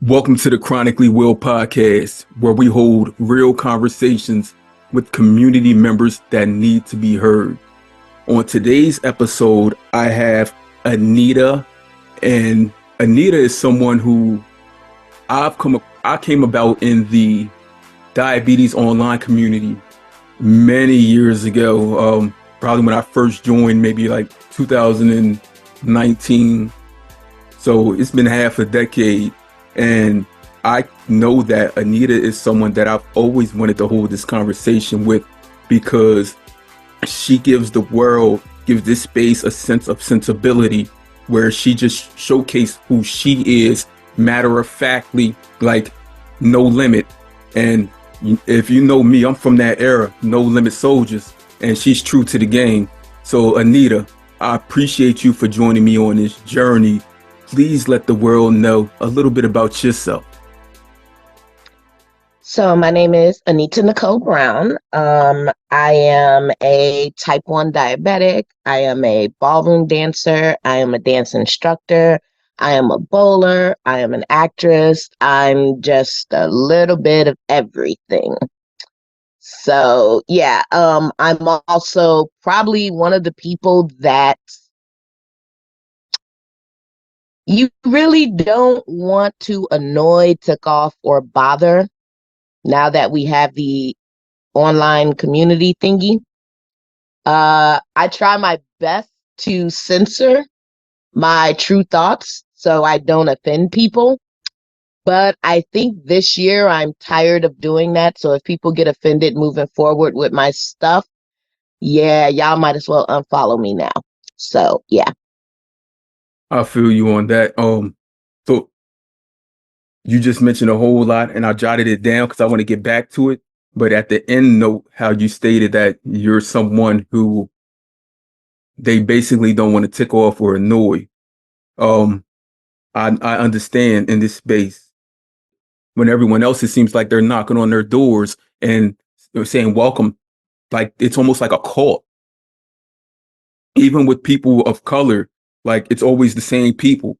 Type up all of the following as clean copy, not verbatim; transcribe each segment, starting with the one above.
Welcome to the Chronically Will podcast, where we hold real conversations with community members that need to be heard. On today's episode, I have Anita, and Anita is someone who I came about in the diabetes online community many years ago. Probably when I first joined, maybe like 2019. So it's been half a decade. And I know that Anita is someone that I've always wanted to hold this conversation with, because she gives this space a sense of sensibility, where she just showcased who she is, matter of factly, like no limit. And if you know me, I'm from that era, no limit soldiers, and she's true to the game. So Anita, I appreciate you for joining me on this journey. Please let the world know a little bit about yourself. So my name is Anita Nicole Brown. I am a type 1 diabetic. I am a ballroom dancer. I am a dance instructor. I am a bowler. I am an actress. I'm just a little bit of everything. So yeah, I'm also probably one of the people that you really don't want to annoy, tick off, or bother now that we have the online community thingy. I try my best to censor my true thoughts so I don't offend people. But I think this year I'm tired of doing that. So if people get offended moving forward with my stuff, yeah, y'all might as well unfollow me now. So yeah. I feel you on that. So you just mentioned a whole lot, and I jotted it down because I want to get back to it. But at the end note, how you stated that you're someone who they basically don't want to tick off or annoy. Um, I understand in this space, when everyone else, it seems like they're knocking on their doors and they're saying welcome, like it's almost like a cult. Even with people of color, like it's always the same people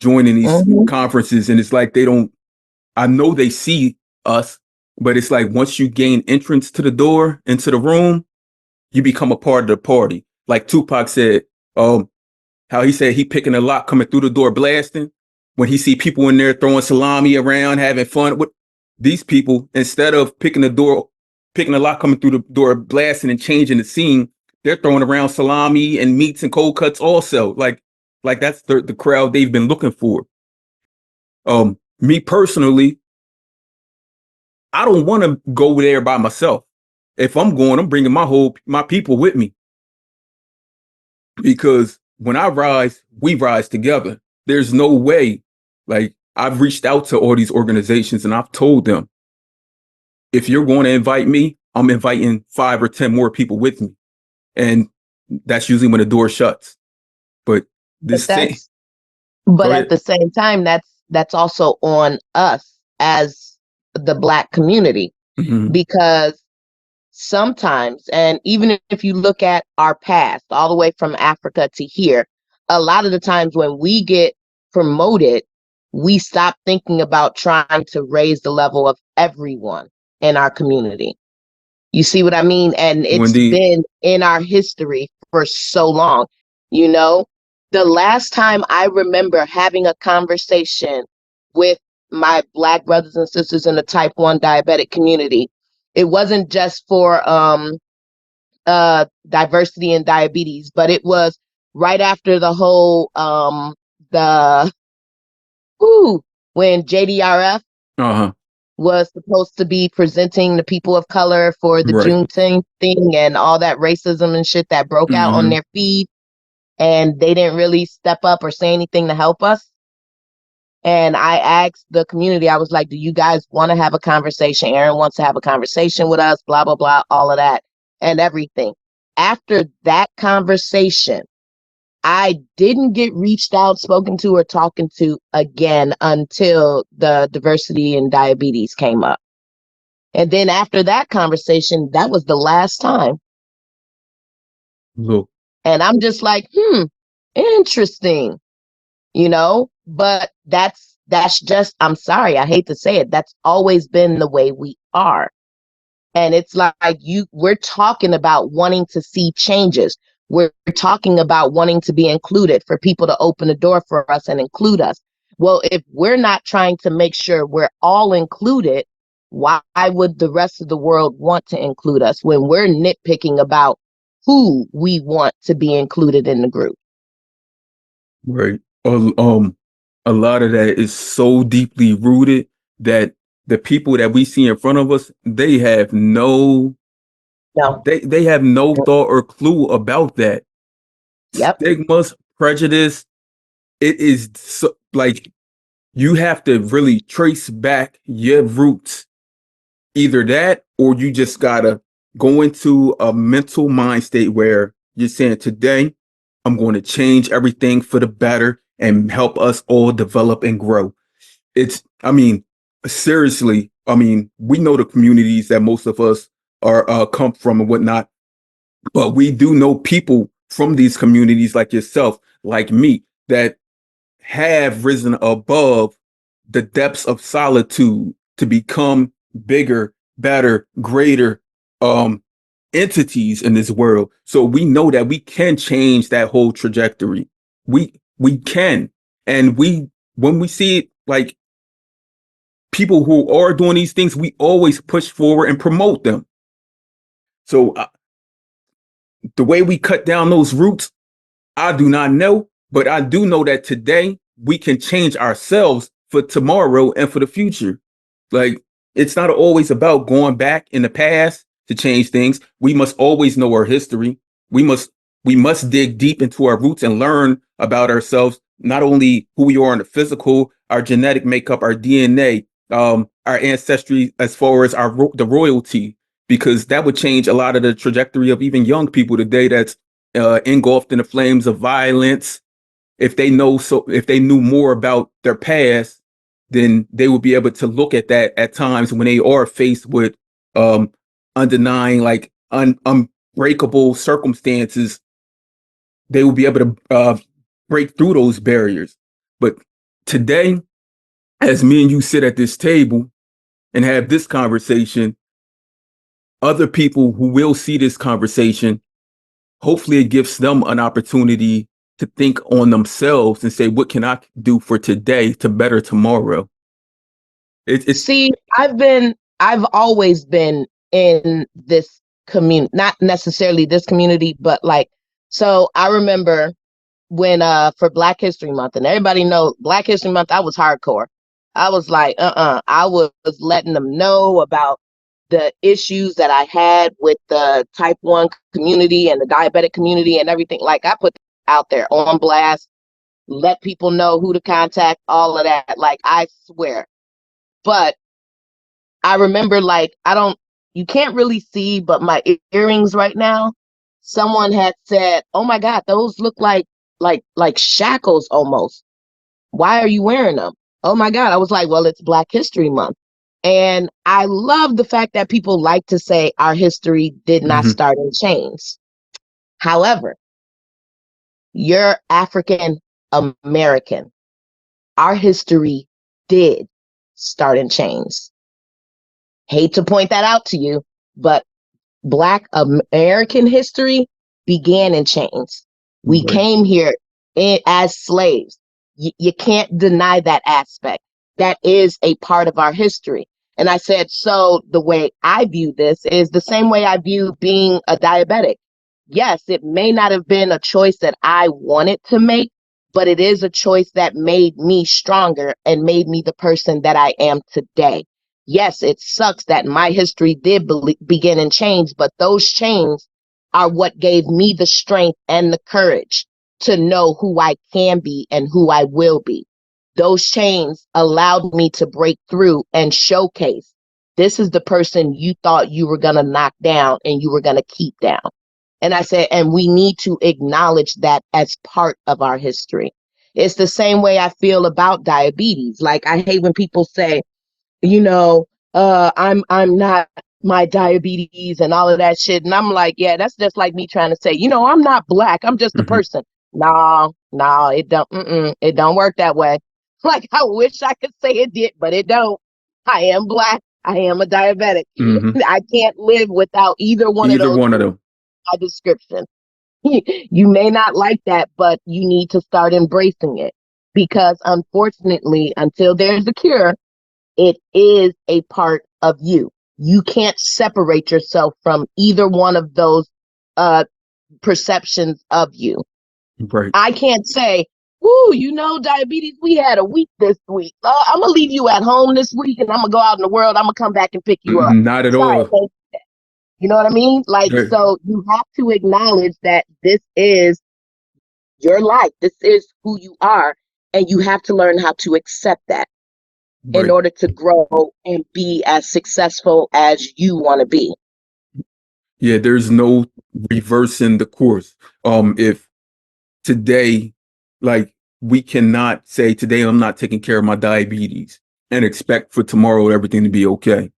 joining these Mhm. conferences, and it's like they don't. I know they see us, but it's like once you gain entrance to the door into the room, you become a part of the party. Like Tupac said, how he said he picking a lock coming through the door blasting. When he see people in there throwing salami around, having fun with these people, instead of picking a lock coming through the door blasting and changing the scene, they're throwing around salami and meats and cold cuts also. Like that's the crowd they've been looking for. Me personally, I don't want to go there by myself. If I'm going, I'm bringing my people with me, because when I rise, we rise together. There's no way. Like, I've reached out to all these organizations and I've told them, if you're going to invite me, I'm inviting 5 or 10 more people with me. And that's usually when the door shuts. But But this thing, that's go but at ahead. the same time, that's also on us as the Black community, Mhm. because sometimes, and even if you look at our past, all the way from Africa to here, a lot of the times when we get promoted, we stop thinking about trying to raise the level of everyone in our community. You see what I mean? And it's Wendy, been in our history for so long. You know, the last time I remember having a conversation with my Black brothers and sisters in the type 1 diabetic community, it wasn't just for diversity and diabetes, but it was right after the whole the when JDRF uh-huh, was supposed to be presenting the people of color for the right. Juneteenth thing and all that racism and shit that broke out on Hmm. their feed, and they didn't really step up or say anything to help us. And I asked the community, I was like, do you guys want to have a conversation? Aaron wants to have a conversation with us, blah, blah, blah, all of that and everything. After that conversation, I didn't get reached out, spoken to, or talking to again until the diversity and diabetes came up. And then after that conversation, that was the last time. Look, And I'm just like, interesting, but That's just, I'm sorry, I hate to say it, that's always been the way we are. And it's like we're talking about wanting to see changes. We're talking about wanting to be included, for people to open the door for us and include us. Well, if we're not trying to make sure we're all included, why would the rest of the world want to include us when we're nitpicking about who we want to be included in the group? Right. A lot of that is so deeply rooted that the people that we see in front of us, No. they have no thought or clue about that. Yep. Stigmas, prejudice, it is so, like, you have to really trace back your roots. Either that, or you just gotta go into a mental mind state where you're saying, today, I'm going to change everything for the better and help us all develop and grow. I mean, seriously, I mean, we know the communities that most of us are come from and whatnot, but we do know people from these communities like yourself, like me, that have risen above the depths of solitude to become bigger, better, greater entities in this world. So we know that we can change that whole trajectory. We can. And when we see it, like, people who are doing these things, we always push forward and promote them. So the way we cut down those roots, I do not know, but I do know that today we can change ourselves for tomorrow and for the future. Like, it's not always about going back in the past to change things. We must always know our history. We must dig deep into our roots and learn about ourselves, not only who we are in the physical, our genetic makeup, our DNA, our ancestry, as far as the royalty, because that would change a lot of the trajectory of even young people today that's engulfed in the flames of violence. If they knew more about their past, then they would be able to look at that at times when they are faced with um undenying, like, unbreakable circumstances. They will be able to break through those barriers. But today, as me and you sit at this table and have this conversation, other people who will see this conversation, hopefully it gives them an opportunity to think on themselves and say, what can I do for today to better tomorrow? It's See, I've always been in this community, not necessarily this community, but like, so I remember when for Black History Month, and everybody knows Black History Month, I was hardcore. I was like, I was letting them know about the issues that I had with the type 1 community and the diabetic community and everything. Like, I put out there on blast, let people know who to contact, all of that. Like, I swear. But I remember, like, you can't really see, but my earrings right now, someone had said, "Oh my God, those look like shackles almost. Why are you wearing them?" Oh my God. I was like, well, it's Black History Month. And I love the fact that people like to say our history did not Mhm. start in chains. However, you're African American. Our history did start in chains. Hate to point that out to you, but Black American history began in chains. We Right. came here as slaves. You can't deny that aspect. That is a part of our history. And I said, so the way I view this is the same way I view being a diabetic. Yes, it may not have been a choice that I wanted to make, but it is a choice that made me stronger and made me the person that I am today. Yes, it sucks that my history did begin in chains, but those chains are what gave me the strength and the courage to know who I can be and who I will be. Those chains allowed me to break through and showcase, this is the person you thought you were going to knock down and you were going to keep down. And I said, and we need to acknowledge that as part of our history. It's the same way I feel about diabetes. Like, I hate when people say, you know, I'm not my diabetes and all of that shit. And I'm like, yeah, that's just like me trying to say, I'm not Black. I'm just a Mhm. person. No, it don't work that way. Like, I wish I could say it did, but it don't. I am Black. I am a diabetic. Hmm. I can't live without either one of Either those one of in them. my description. You may not like that, but you need to start embracing it because unfortunately, until there's a cure, it is a part of you. You can't separate yourself from either one of those uh, perceptions of you. Right. I can't say, "Woo, diabetes. We had a week this week. I'm gonna leave you at home this week, and I'm gonna go out in the world. I'm gonna come back and pick you up." Not at Sorry, all. you know what I mean? Like, Right. so you have to acknowledge that this is your life. This is who you are, and you have to learn how to accept that in Right. order to grow and be as successful as you want to be. Yeah, there's no reversing the course. If today, like, we cannot say today I'm not taking care of my diabetes and expect for tomorrow everything to be okay.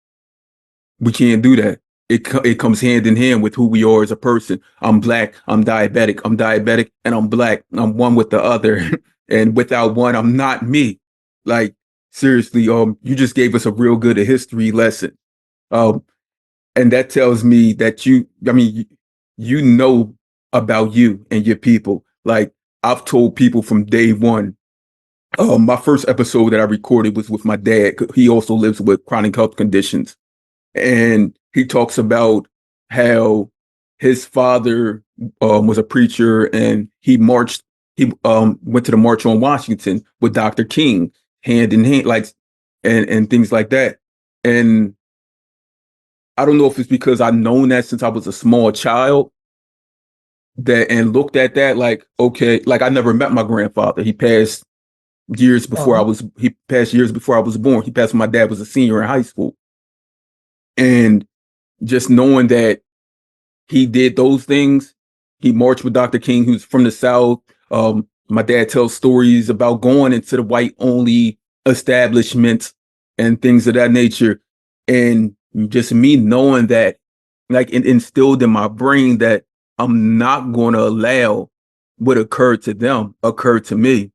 We can't do that. It comes hand in hand with who we are as a person. I'm Black, I'm diabetic, and I'm Black. I'm one with the other. And without one, I'm not me. Like, seriously, you just gave us a real good history lesson. Um, and that tells me that you know about you and your people. Like, I've told people from day one. My first episode that I recorded was with my dad. He also lives with chronic health conditions, and he talks about how his father was a preacher, and he marched. He went to the March on Washington with Dr. King, hand in hand, like, and things like that. And I don't know if it's because I've known that since I was a small child, that and looked at that like, okay, like I never met my grandfather. Oh. He passed years before I was born. He passed when my dad was a senior in high school. And just knowing that he did those things, he marched with Dr. King, who's from the South. My dad tells stories about going into the white only establishments and things of that nature. And just me knowing that, like, it instilled in my brain that I'm not going to allow what occurred to them occur to me.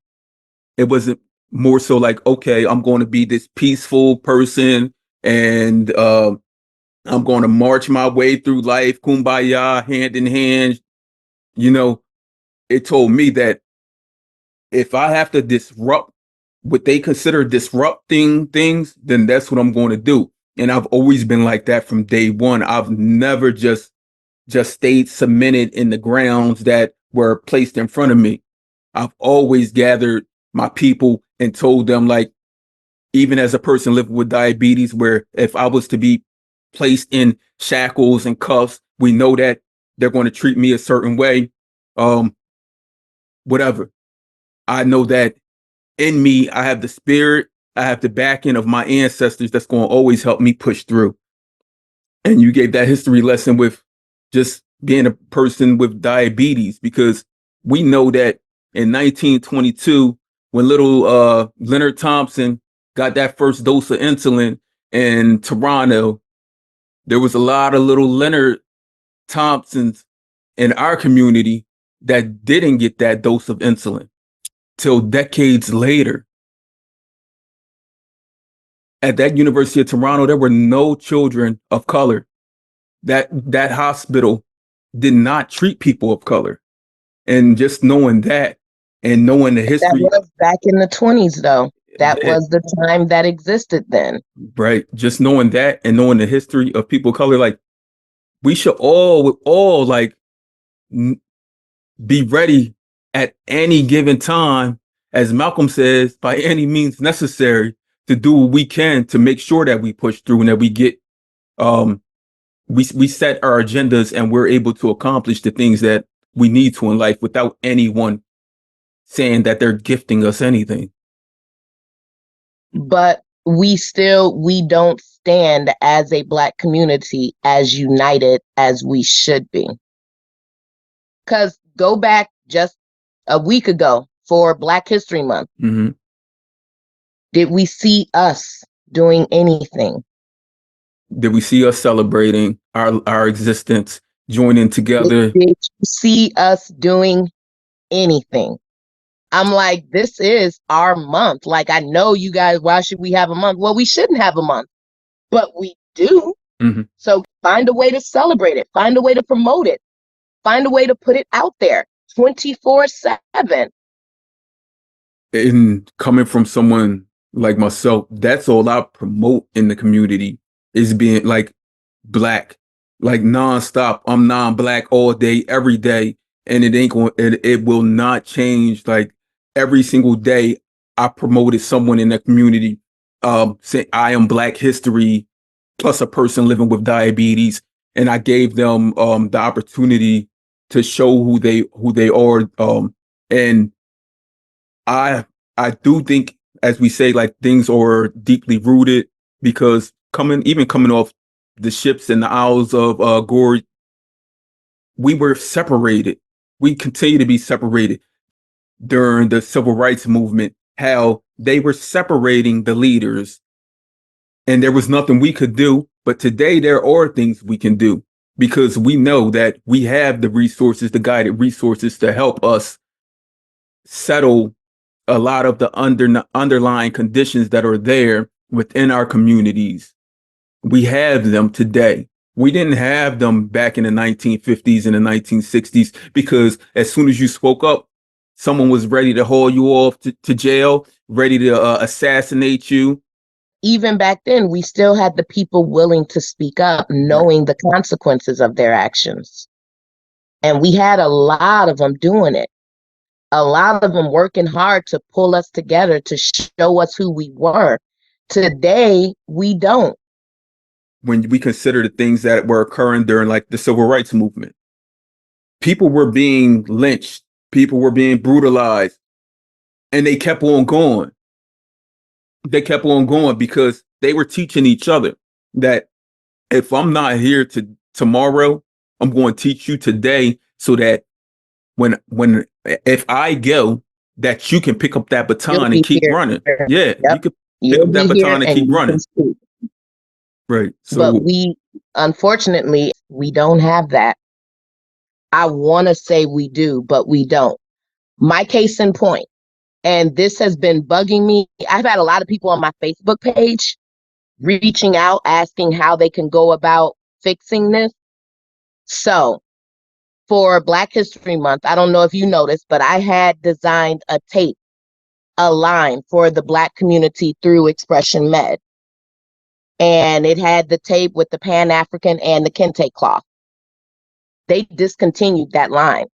It wasn't more so like, okay, I'm going to be this peaceful person, and I'm going to march my way through life, kumbaya, hand in hand. You know, it told me that if I have to disrupt what they consider disrupting things, then that's what I'm going to do. And I've always been like that from day one. I've never just stayed cemented in the grounds that were placed in front of me. I've always gathered my people and told them, like, even as a person living with diabetes, where if I was to be placed in shackles and cuffs, we know that they're going to treat me a certain way. Um, Whatever. I know that in me, I have the spirit, I have the backing of my ancestors that's going to always help me push through. And you gave that history lesson with just being a person with diabetes, because we know that in 1922, when little Leonard Thompson got that first dose of insulin in Toronto, there was a lot of little Leonard Thompsons in our community that didn't get that dose of insulin till decades later. At that University of Toronto, there were no children of color. That hospital did not treat people of color. And just knowing that and knowing the That history, was back in the 20s, though. That yeah, was the time that existed then. right. Just knowing that and knowing the history of people of color, like, we should all like be ready at any given time, as Malcolm says, by any means necessary, to do what we can to make sure that we push through and that we get um we set our agendas and we're able to accomplish the things that we need to in life without anyone saying that they're gifting us anything. But we don't stand as a Black community as united as we should be. Because go back just a week ago for Black History Month. Mm-hmm. Did we see us doing anything? Did we see us celebrating our existence, joining Did together? you see us doing anything? I'm like, this is our month. Like, I know you guys, why should we have a month? Well, we shouldn't have a month, but we do. Mhm. So find a way to celebrate it, find a way to promote it, find a way to put it out there 24/7. And coming from someone like myself, that's all I promote in the community is being like black, like nonstop. I'm non-black all day, every day, and it ain't going. It will not change. Like every single day, I promoted someone in the community. Say I am Black History plus a person living with diabetes, and I gave them the opportunity to show who they are. And I I do think, as we say, like things are deeply rooted because coming off the ships and the Isles of Gory, we were separated. We continue to be separated during the civil rights movement. How they were separating the leaders, and there was nothing we could do. But today there are things we can do because we know that we have the resources, the guided resources to help us settle a lot of the underlying conditions that are there within our communities. We have them today. We didn't have them back in the 1950s and the 1960s because as soon as you spoke up, someone was ready to haul you off to jail, ready to assassinate you. Even back then, we still had the people willing to speak up, Right. knowing the consequences of their actions. And we had a lot of them doing it, a lot of them working hard to pull us together to show us who we were. Today, we don't. When we consider the things that were occurring during like the civil rights movement, people were being lynched, people were being brutalized, and they kept on going. They kept on going because they were teaching each other that if I'm not here tomorrow, I'm going to teach you today so that when if I go, that you can pick up that You'll baton and be keep here. running. Yeah, you Yep. could pick You'll up that be here baton and and keep you can running. speak. Right. But So we, unfortunately, we don't have that. I want to say we do, but we don't. My case in point, and this has been bugging me. I've had a lot of people on my Facebook page reaching out, asking how they can go about fixing this. So, for Black History Month, I don't know if you noticed, but I had designed a tape, a line for the Black community through Expression Med. And it had the tape with the Pan African and the kente cloth. They discontinued that line.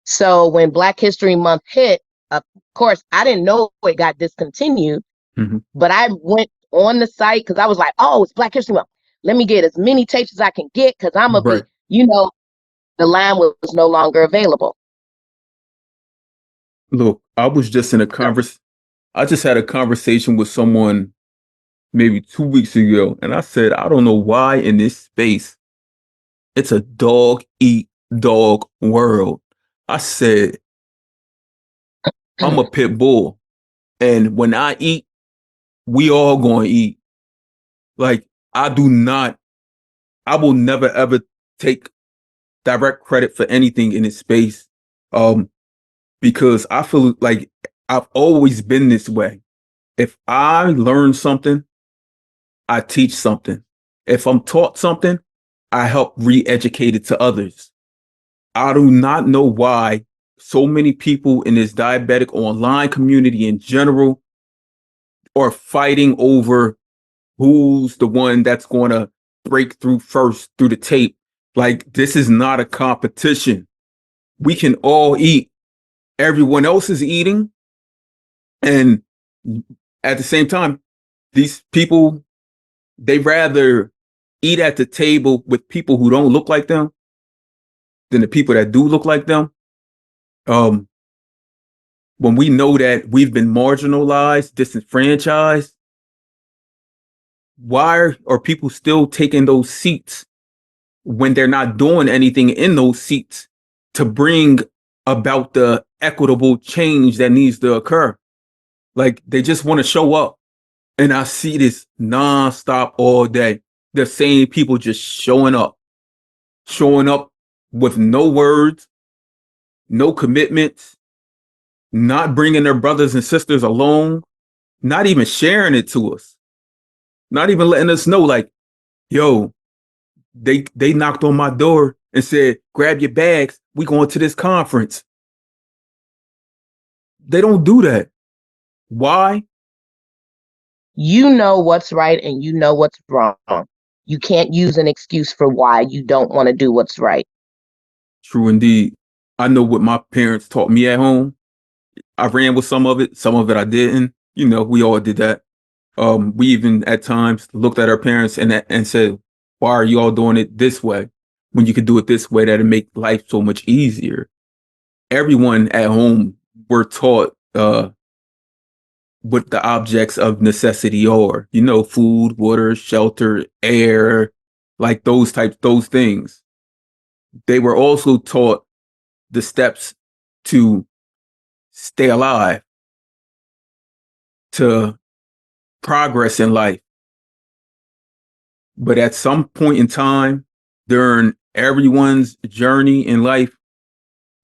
So when Black History Month hit, of course, I didn't know it got discontinued, mhm. but I went on the site because I was like, oh, it's Black History Month. Let me get as many tapes as I can get because I'm going to be, Right. the line was no longer available. Look, I was just in a converse. I just had a conversation with someone maybe 2 weeks ago, and I said, I don't know why in this space it's a dog eat dog world. I said, I'm a pit bull, and when I eat, we all going to eat. Like I do not, I will never ever take direct credit for anything in this space, um, because I feel like I've always been this way. If I learn something, I teach something. If I'm taught something, I help re-educate it to others. I do not know why so many people in this diabetic online community in general are fighting over who's the one that's going to break through first through the tape. Like, this is not a competition. We can all eat. Everyone else is eating. And at the same time, these people, they rather eat at the table with people who don't look like them than the people that do look like them. Um, when we know that we've been marginalized, disenfranchised, why are people still taking those seats when they're not doing anything in those seats to bring about the equitable change that needs to occur? Like they just want to show up. And I see this nonstop all day. The same people just showing up with no words, no commitments. not bringing their brothers and sisters along, not even sharing it to us, not even letting us know, like, yo, they knocked on my door and said, grab your bags, we going to this conference. They don't do that. Why? You know what's right and you know what's wrong. You can't use an excuse for why you don't want to do what's right. True indeed. I know what my parents taught me at home. I ran with some of it I didn't. You know, we all did that. We even at times looked at our parents and said, why are you all doing it this way when you could do it this way? That'd make life so much easier. Everyone at home were taught what the objects of necessity are. You know, food, water, shelter, air, like those things. They were also taught the steps to stay alive, to progress in life. But at some point in time, during everyone's journey in life,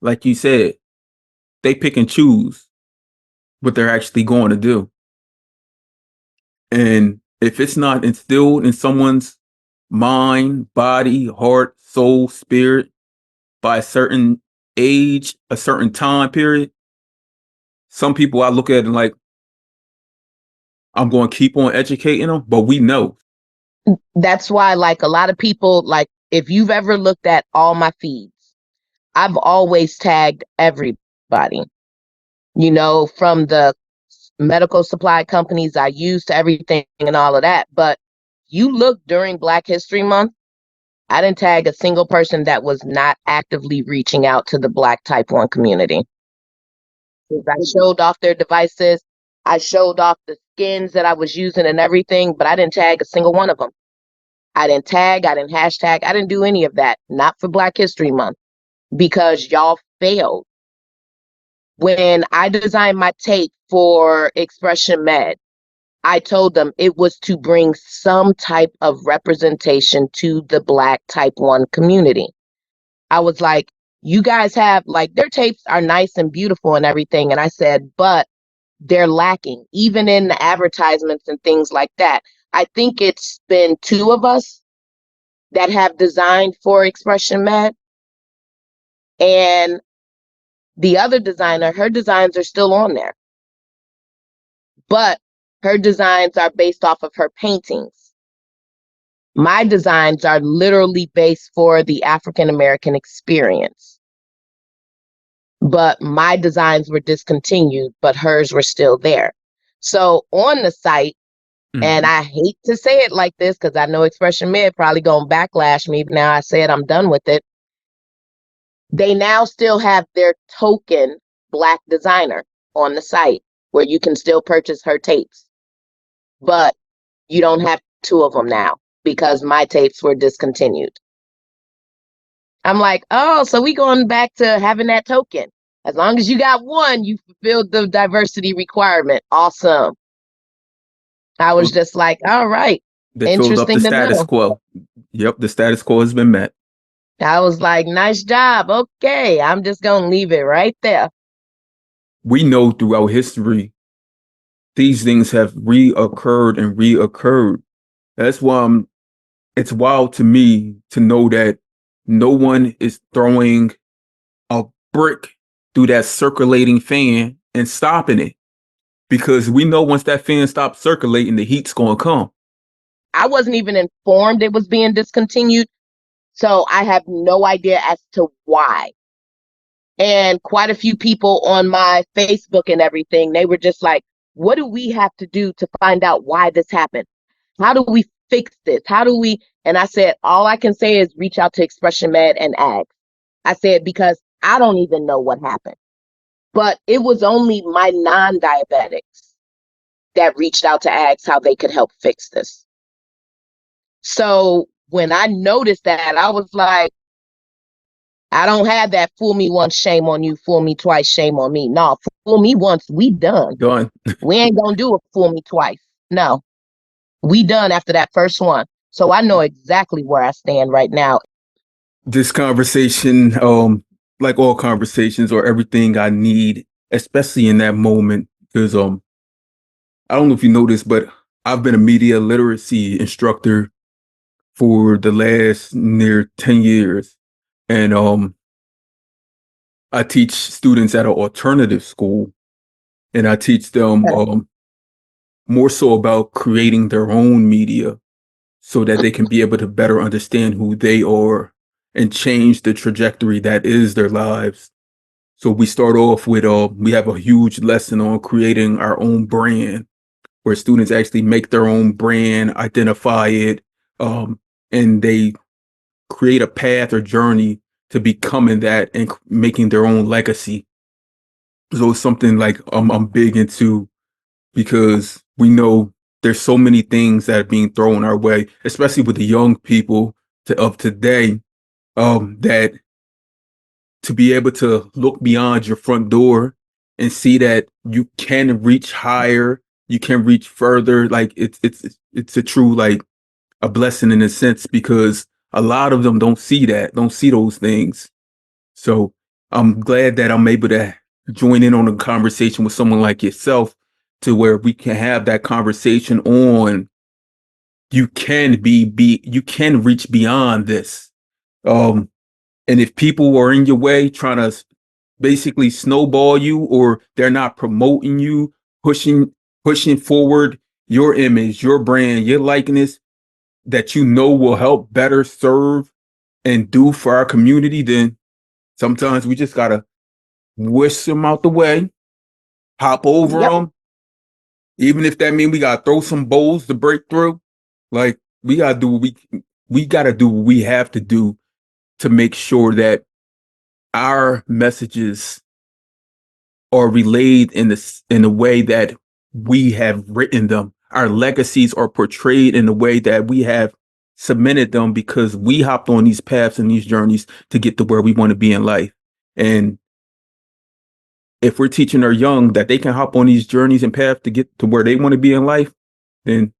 like you said, they pick and choose what they're actually going to do. And if it's not instilled in someone's mind, body, heart, soul, spirit by a certain age, a certain time period, some people I look at and like, I'm going to keep on educating them, but we know. That's why, like, a lot of people, like, if you've ever looked at all my feeds, I've always tagged everybody, you know, from the medical supply companies I use to everything and all of that. But you look during Black History Month, I didn't tag a single person that was not actively reaching out to the Black type 1 community. I showed off their devices. I showed off the skins that I was using and everything, but I didn't tag a single one of them. I didn't tag, I didn't hashtag, I didn't do any of that. Not for Black History Month, because y'all failed. When I designed my tape for Expression Med, I told them it was to bring some type of representation to the Black type 1 community. I was like, you guys have, like, their tapes are nice and beautiful and everything. And I said, but they're lacking, even in the advertisements and things like that. I think it's been 2 of us that have designed for Expression Med. And the other designer, her designs are still on there. But her designs are based off of her paintings. My designs are literally based for the African American experience. But my designs were discontinued, but hers were still there. So on the site, and I hate to say it like this because I know Expression Med probably gonna backlash me, but now I said I'm done with it. They now still have their token Black designer on the site where you can still purchase her tapes. But you don't have 2 of them now because my tapes were discontinued. I'm like, oh, so we going back to having that token. As long as you got one, you fulfilled the diversity requirement. Awesome. I was just like, all right. They filled up the Interesting to status know. quo. Yep, the status quo has been met. I was like, nice job. Okay, I'm just going to leave it right there. We know throughout history, these things have reoccurred and reoccurred. That's why it's wild to me to know that no one is throwing a brick through that circulating fan and stopping it. Because we know once that fan stops circulating, the heat's going to come. I wasn't even informed it was being discontinued. So I have no idea as to why. And quite a few people on my Facebook and everything, they were just like, what do we have to do to find out why this happened? How do we fix this? How do we? And I said, all I can say is reach out to Expression Med and ask. I said, because I don't even know what happened. But it was only my non-diabetics that reached out to ask how they could help fix this. So when I noticed that, I was like, I don't have that fool me once, shame on you, fool me twice, shame on me. No, fool me once, we done. Done. We ain't gonna do a fool me twice. No, we done after that first one. So I know exactly where I stand right now. This conversation, like all conversations, or everything I need especially in that moment, because I don't know if you know this, but I've been a media literacy instructor for the last near 10 years. And I teach students at an alternative school, and I teach them more so about creating their own media so that they can be able to better understand who they are and change the trajectory that is their lives. So we start off with we have a huge lesson on creating our own brand, where students actually make their own brand, identify it, and they create a path or journey to becoming that and making their own legacy. So it's something like I'm big into, because we know there's so many things that are being thrown our way, especially with the young people of today, that to be able to look beyond your front door and see that you can reach higher, you can reach further. Like it's a true, like, a blessing in a sense, because a lot of them don't see those things. So I'm glad that I'm able to join in on a conversation with someone like yourself, to where we can have that conversation on you can reach beyond this. Um, and if people are in your way trying to basically snowball you, or they're not promoting you, pushing pushing forward your image, your brand, your likeness, that you know will help better serve and do for our community, then sometimes we just gotta whisk them out the way, hop over Yep. them, even if that means we gotta throw some bowls to break through. Like, we gotta do what we have to do to make sure that our messages are relayed in the way that we have written them. Our legacies are portrayed in the way that we have submitted them, because we hopped on these paths and these journeys to get to where we want to be in life. And if we're teaching our young that they can hop on these journeys and paths to get to where they want to be in life, then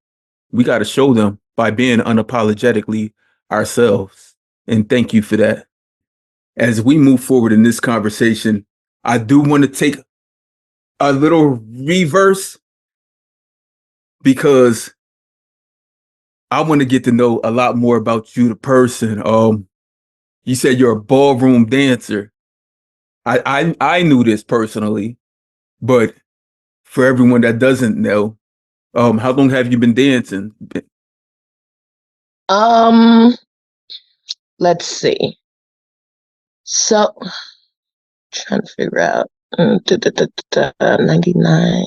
we got to show them by being unapologetically ourselves. And thank you for that. As we move forward in this conversation, I do want to take a little reverse, because I want to get to know a lot more about you, the person. You said you're a ballroom dancer. I knew this personally, but for everyone that doesn't know, how long have you been dancing? Um, let's see. So trying to figure out 99.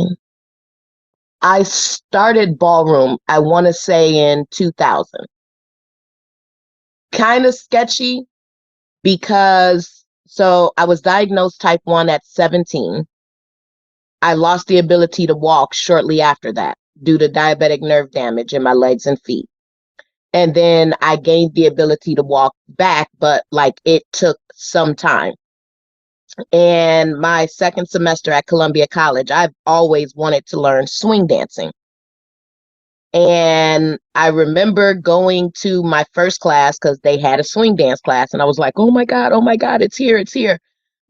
I started ballroom, I want to say in 2000. Kind of sketchy because so I was diagnosed type 1 at 17. I lost the ability to walk shortly after that due to diabetic nerve damage in my legs and feet. And then I gained the ability to walk back, but like it took some time. And my second semester at Columbia College, I've always wanted to learn swing dancing. And I remember going to my first class because they had a swing dance class. And I was like, oh my God, it's here, it's here.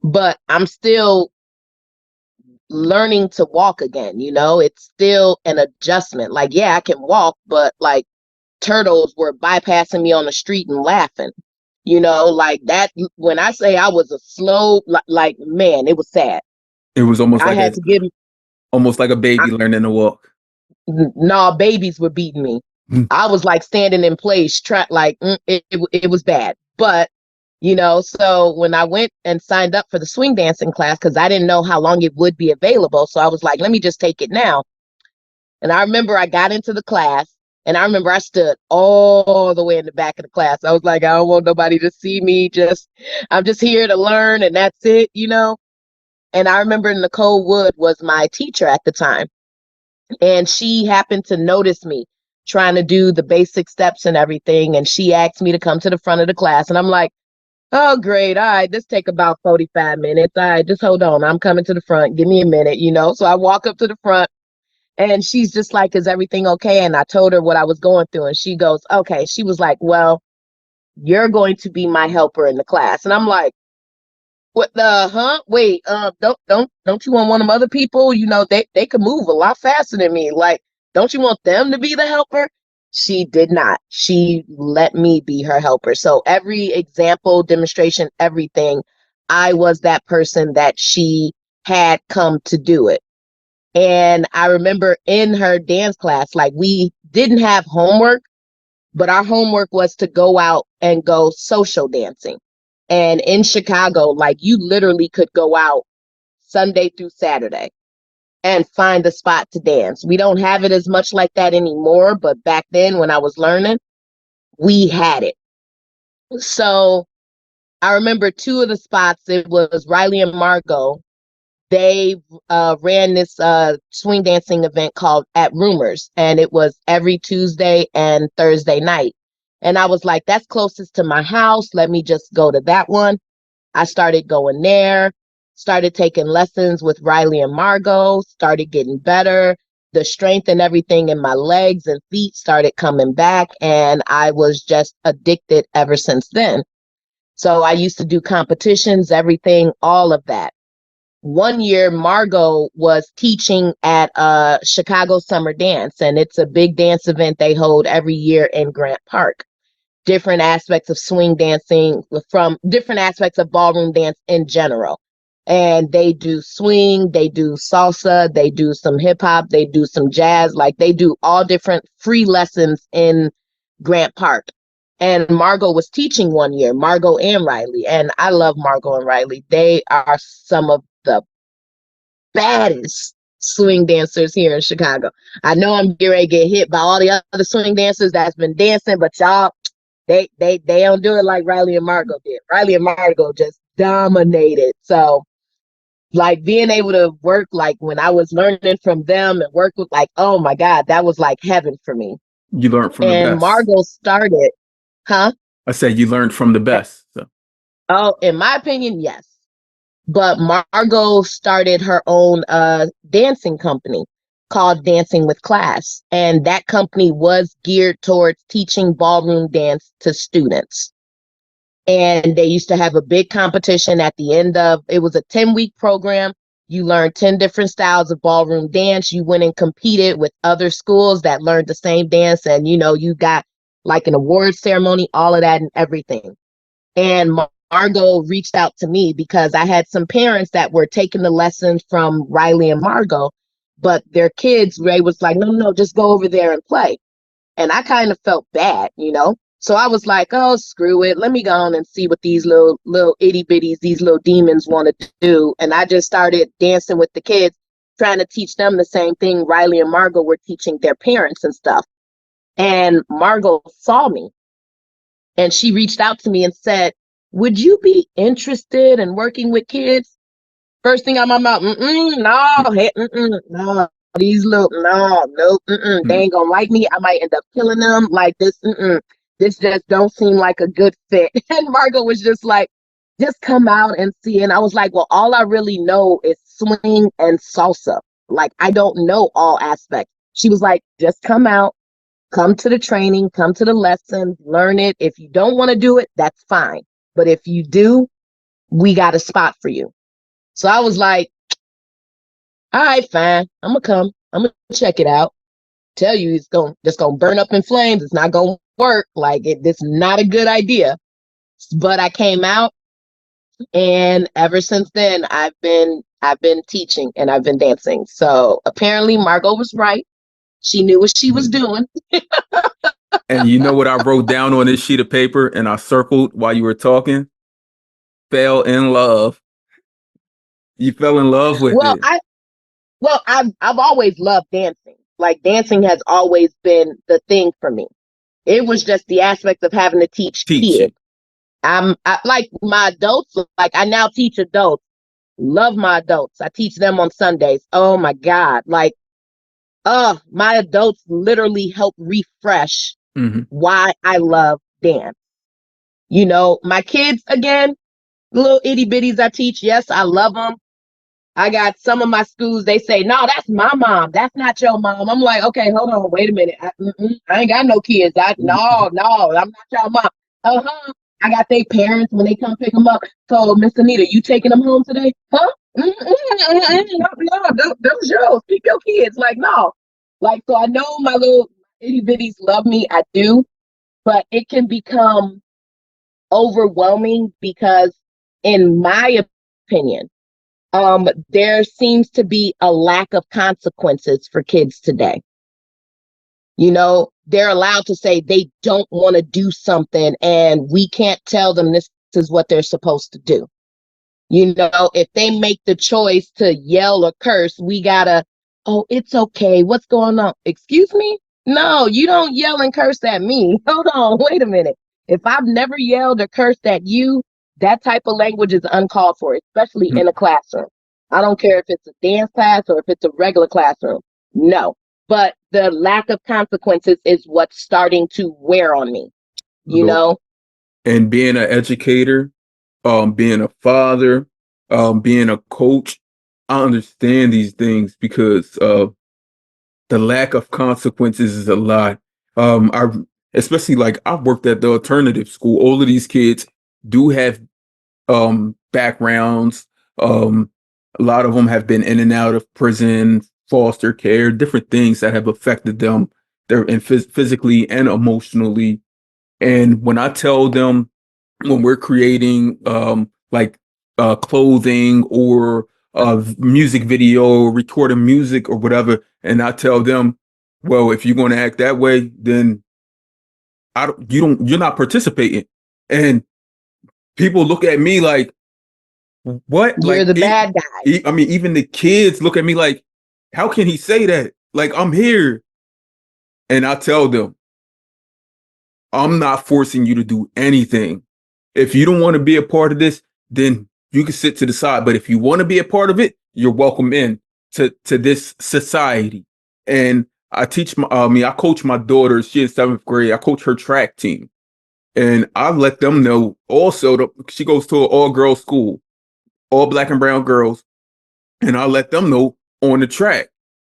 But I'm still learning to walk again, it's still an adjustment. Like, yeah, I can walk, but like turtles were bypassing me on the street and laughing, like that. When I say I was a slow, like, man, it was sad. It was I had to give, almost like a baby learning to walk. nah, babies were beating me. I was like standing in place, it was bad. But, so when I went and signed up for the swing dancing class, because I didn't know how long it would be available. So I was like, let me just take it now. And I remember I got into the class and I remember I stood all the way in the back of the class. I was like, I don't want nobody to see me. I'm just here to learn and that's it. And I remember Nicole Wood was my teacher at the time. And she happened to notice me trying to do the basic steps and everything. And she asked me to come to the front of the class. And I'm like, oh, great. All right, this take about 45 minutes. All right, just hold on. I'm coming to the front. Give me a minute. So I walk up to the front and she's just like, is everything okay? And I told her what I was going through. And she goes, okay. She was like, well, you're going to be my helper in the class. And I'm like, What the Wait, don't you want one of them other people? You know, they could move a lot faster than me. Like, don't you want them to be the helper? She did not. She let me be her helper. So every example, demonstration, everything, I was that person that she had come to do it. And I remember in her dance class, like we didn't have homework, but our homework was to go out and go social dancing. And in Chicago, like you literally could go out Sunday through Saturday and find a spot to dance. We don't have it as much like that anymore, but back then when I was learning, we had it. So I remember two of the spots. It was Riley and Margot. They ran this swing dancing event called At Rumors, and it was every Tuesday and Thursday night. And I was like, that's closest to my house. Let me just go to that one. I started going there, started taking lessons with Riley and Margot, started getting better. The strength and everything in my legs and feet started coming back, and I was just addicted ever since then. So I used to do competitions, everything, all of that. One year, Margot was teaching at Chicago Summer Dance, and it's a big dance event they hold every year in Grant Park. Different aspects of swing dancing from different aspects of ballroom dance in general. And they do swing, they do salsa, they do some hip hop, they do some jazz, like they do all different free lessons in Grant Park. And Margot was teaching one year, Margot and Riley. And I love Margot and Riley. They are some of the baddest swing dancers here in Chicago. I know I'm getting ready to get hit by all the other swing dancers that's been dancing, but y'all, they don't do it like Riley and Margot did. Riley and Margot just dominated. So like being able to work like when I was learning from them and work with like, oh my God, that was like heaven for me. You learned from the And best. Margot started, huh? I said you learned from the best. So Oh, in my opinion, yes. But Margot started her own dancing company called Dancing with Class. And that company was geared towards teaching ballroom dance to students. And they used to have a big competition at the end of it was a 10-week program. You learned 10 different styles of ballroom dance. You went and competed with other schools that learned the same dance. And, you know, you got like an award ceremony, all of that and everything. And Margot reached out to me because I had some parents that were taking the lessons from Riley and Margot, but their kids, Ray was like, no, no, just go over there and play. And I kind of felt bad, you know? So I was like, oh, screw it. Let me go on and see what these little itty bitties, these little demons want to do. And I just started dancing with the kids, trying to teach them the same thing Riley and Margot were teaching their parents and stuff. And Margot saw me and she reached out to me and said, would you be interested in working with kids? First thing out my mouth, no, hey, no, these little, no, nope, they mm, ain't gonna like me. I might end up killing them. Like this, this just don't seem like a good fit. And Margot was just like, just come out and see. And I was like, well, all I really know is swing and salsa. Like, I don't know all aspects. She was like, just come out, come to the training, come to the lessons, learn it. If you don't want to do it, that's fine. But if you do, we got a spot for you. So I was like, all right, fine. I'm gonna come. I'm gonna check it out. Tell you it's gonna burn up in flames. It's not gonna work. Like it's not a good idea. But I came out, and ever since then, I've been teaching and I've been dancing. So apparently, Margot was right. She knew what she was mm. doing. And you know what I wrote down on this sheet of paper and I circled while you were talking? Fell in love. You fell in love with Well, it. I've always loved dancing. Like dancing has always been the thing for me. It was just the aspect of having to teach kids. Teaching. I like my adults. Like I now teach adults. Love my adults. I teach them on Sundays. Oh my God. Like, my adults literally help refresh Hmm. why I love dance. You know, my kids, again, little itty bitties I teach. Yes, I love them. I got some of my schools, they say, no, that's my mom. That's not your mom. I'm like, okay, hold on, wait a minute. I ain't got no kids. No, I'm not your mom. Uh-huh. I got their parents when they come pick them up. So, Miss Anita, you taking them home today? Huh? No, those yours. Keep your kids. Like, no. Like, so I know my little itty bitties love me. I do. But it can become overwhelming because, in my opinion, there seems to be a lack of consequences for kids today. You know, they're allowed to say they don't want to do something, and we can't tell them this is what they're supposed to do. You know, if they make the choice to yell or curse, we gotta, oh, it's okay. What's going on? Excuse me? No, you don't yell and curse at me. Hold on, wait a minute. If I've never yelled or cursed at you, that type of language is uncalled for, especially in a classroom. I don't care if it's a dance class or if it's a regular classroom. No. But the lack of consequences is what's starting to wear on me, you Look, know? and being an educator, being a father, being a coach, I understand these things because the lack of consequences is a lot. I especially like I've worked at the alternative school. All of these kids do have backgrounds. Um, a lot of them have been in and out of prison, foster care, different things that have affected them. They're in physically and emotionally. And when I tell them when we're creating like clothing or music video, recording music or whatever, and I tell them, well, if you're going to act that way, then you're not participating. And people look at me like, what? You're Like, the bad guy. I mean, even the kids look at me like, how can he say that? Like, I'm here. And I tell them, I'm not forcing you to do anything. If you don't want to be a part of this, then you can sit to the side. But if you want to be a part of it, you're welcome in to this society. And I teach I coach my daughter. She is 7th grade. I coach her track team. And I let them know also that she goes to an all girls school, all black and brown girls. And I let them know on the track.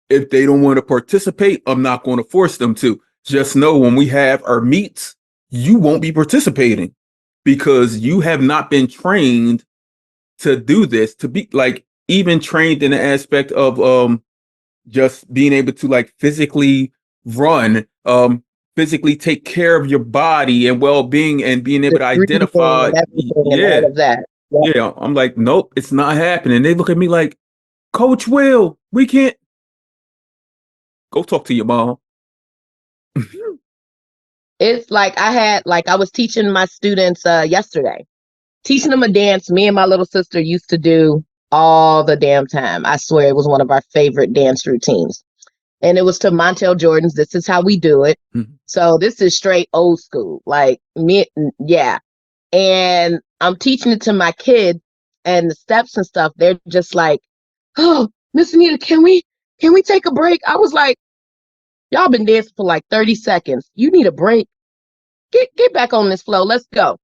If they don't want to participate, I'm not going to force them to. Just know when we have our meets, you won't be participating because you have not been trained to do this, to be like even trained in the aspect of just being able to like physically run, physically take care of your body and well-being and being able The to breathing identify. and everything and Yeah. all of that. Yep. Yeah. I'm like, nope, it's not happening. They look at me like, Coach Will, we can't go talk to your mom. It's like I was teaching my students yesterday, teaching them a dance me and my little sister used to do all the damn time. I swear it was one of our favorite dance routines. And it was to Montel Jordan's This Is How We Do It. Mhm. So this is straight old school. Like me, yeah. And I'm teaching it to my kids and the steps and stuff. They're just like, oh, Miss Anita, can we take a break? I was like, y'all been dancing for like 30 seconds. You need a break. Get back on this flow. Let's go.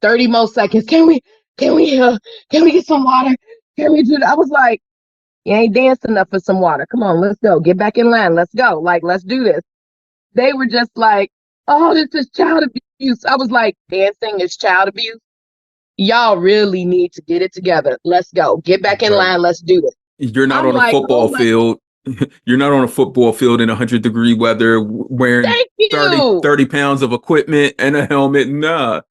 30 more seconds. Can we get some water? Can we do that? I was like, you ain't danced enough for some water. Come on, let's go. Get back in line. Let's go. Like, let's do this. They were just like, oh, this is child abuse. I was like, dancing is child abuse. Y'all really need to get it together. Let's go. Get back in Right. line. Let's do this. You're not I'm on a like, football oh my, field. You're not on a football field in 100-degree weather wearing thank 30, you. 30 pounds of equipment and a helmet. Nah.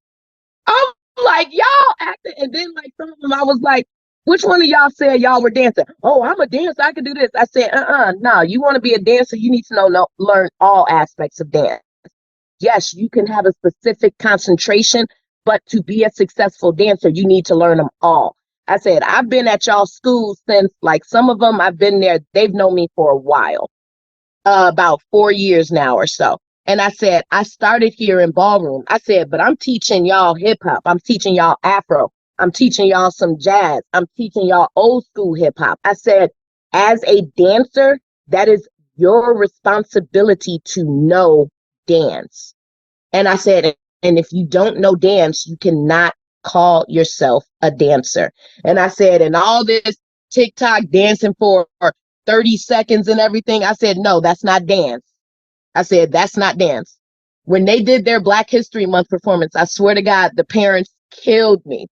I'm like, y'all acting. And then, like, some of them, I was like, which one of y'all said y'all were dancing? Oh, I'm a dancer. I can do this. I said, no, you want to be a dancer, you need to learn all aspects of dance. Yes, you can have a specific concentration, but to be a successful dancer, you need to learn them all. I said, I've been at y'all schools since, like, some of them I've been there, they've known me for a while, about 4 years now or so. And I said, I started here in ballroom. I said, but I'm teaching y'all hip hop. I'm teaching y'all Afro. I'm teaching y'all some jazz. I'm teaching y'all old school hip hop. I said, as a dancer, that is your responsibility to know dance. And I said, and if you don't know dance, you cannot call yourself a dancer. And I said, and all this TikTok dancing for 30 seconds and everything, I said, no, that's not dance. I said, that's not dance. when they did their Black History Month performance, I swear to God, the parents killed me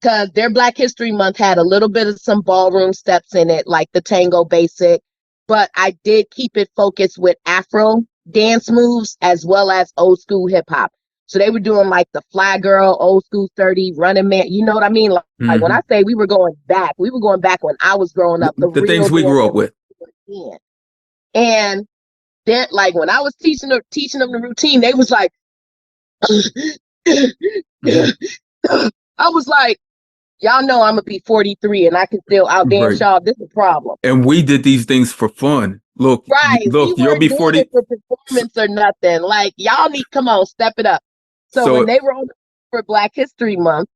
because their Black History Month had a little bit of some ballroom steps in it, like the tango basic, but I did keep it focused with Afro dance moves as well as old school hip hop. So they were doing like the Fly Girl, Old School 30, Running Man. You know what I mean? Like when Mm-hmm. I say we were going back when I was growing up, the The real things we dance grew up that with. we were in. And then, like when I was teaching them the routine, they was like, Mhm. I was like, y'all know I'm gonna be 43 and I can still outdance Right. y'all. This is a problem. And we did these things for fun. Look, Right. We look, you'll weren't be doing it 40. for performance or nothing. Like y'all need come on, step it up. So when So they were on for Black History Month,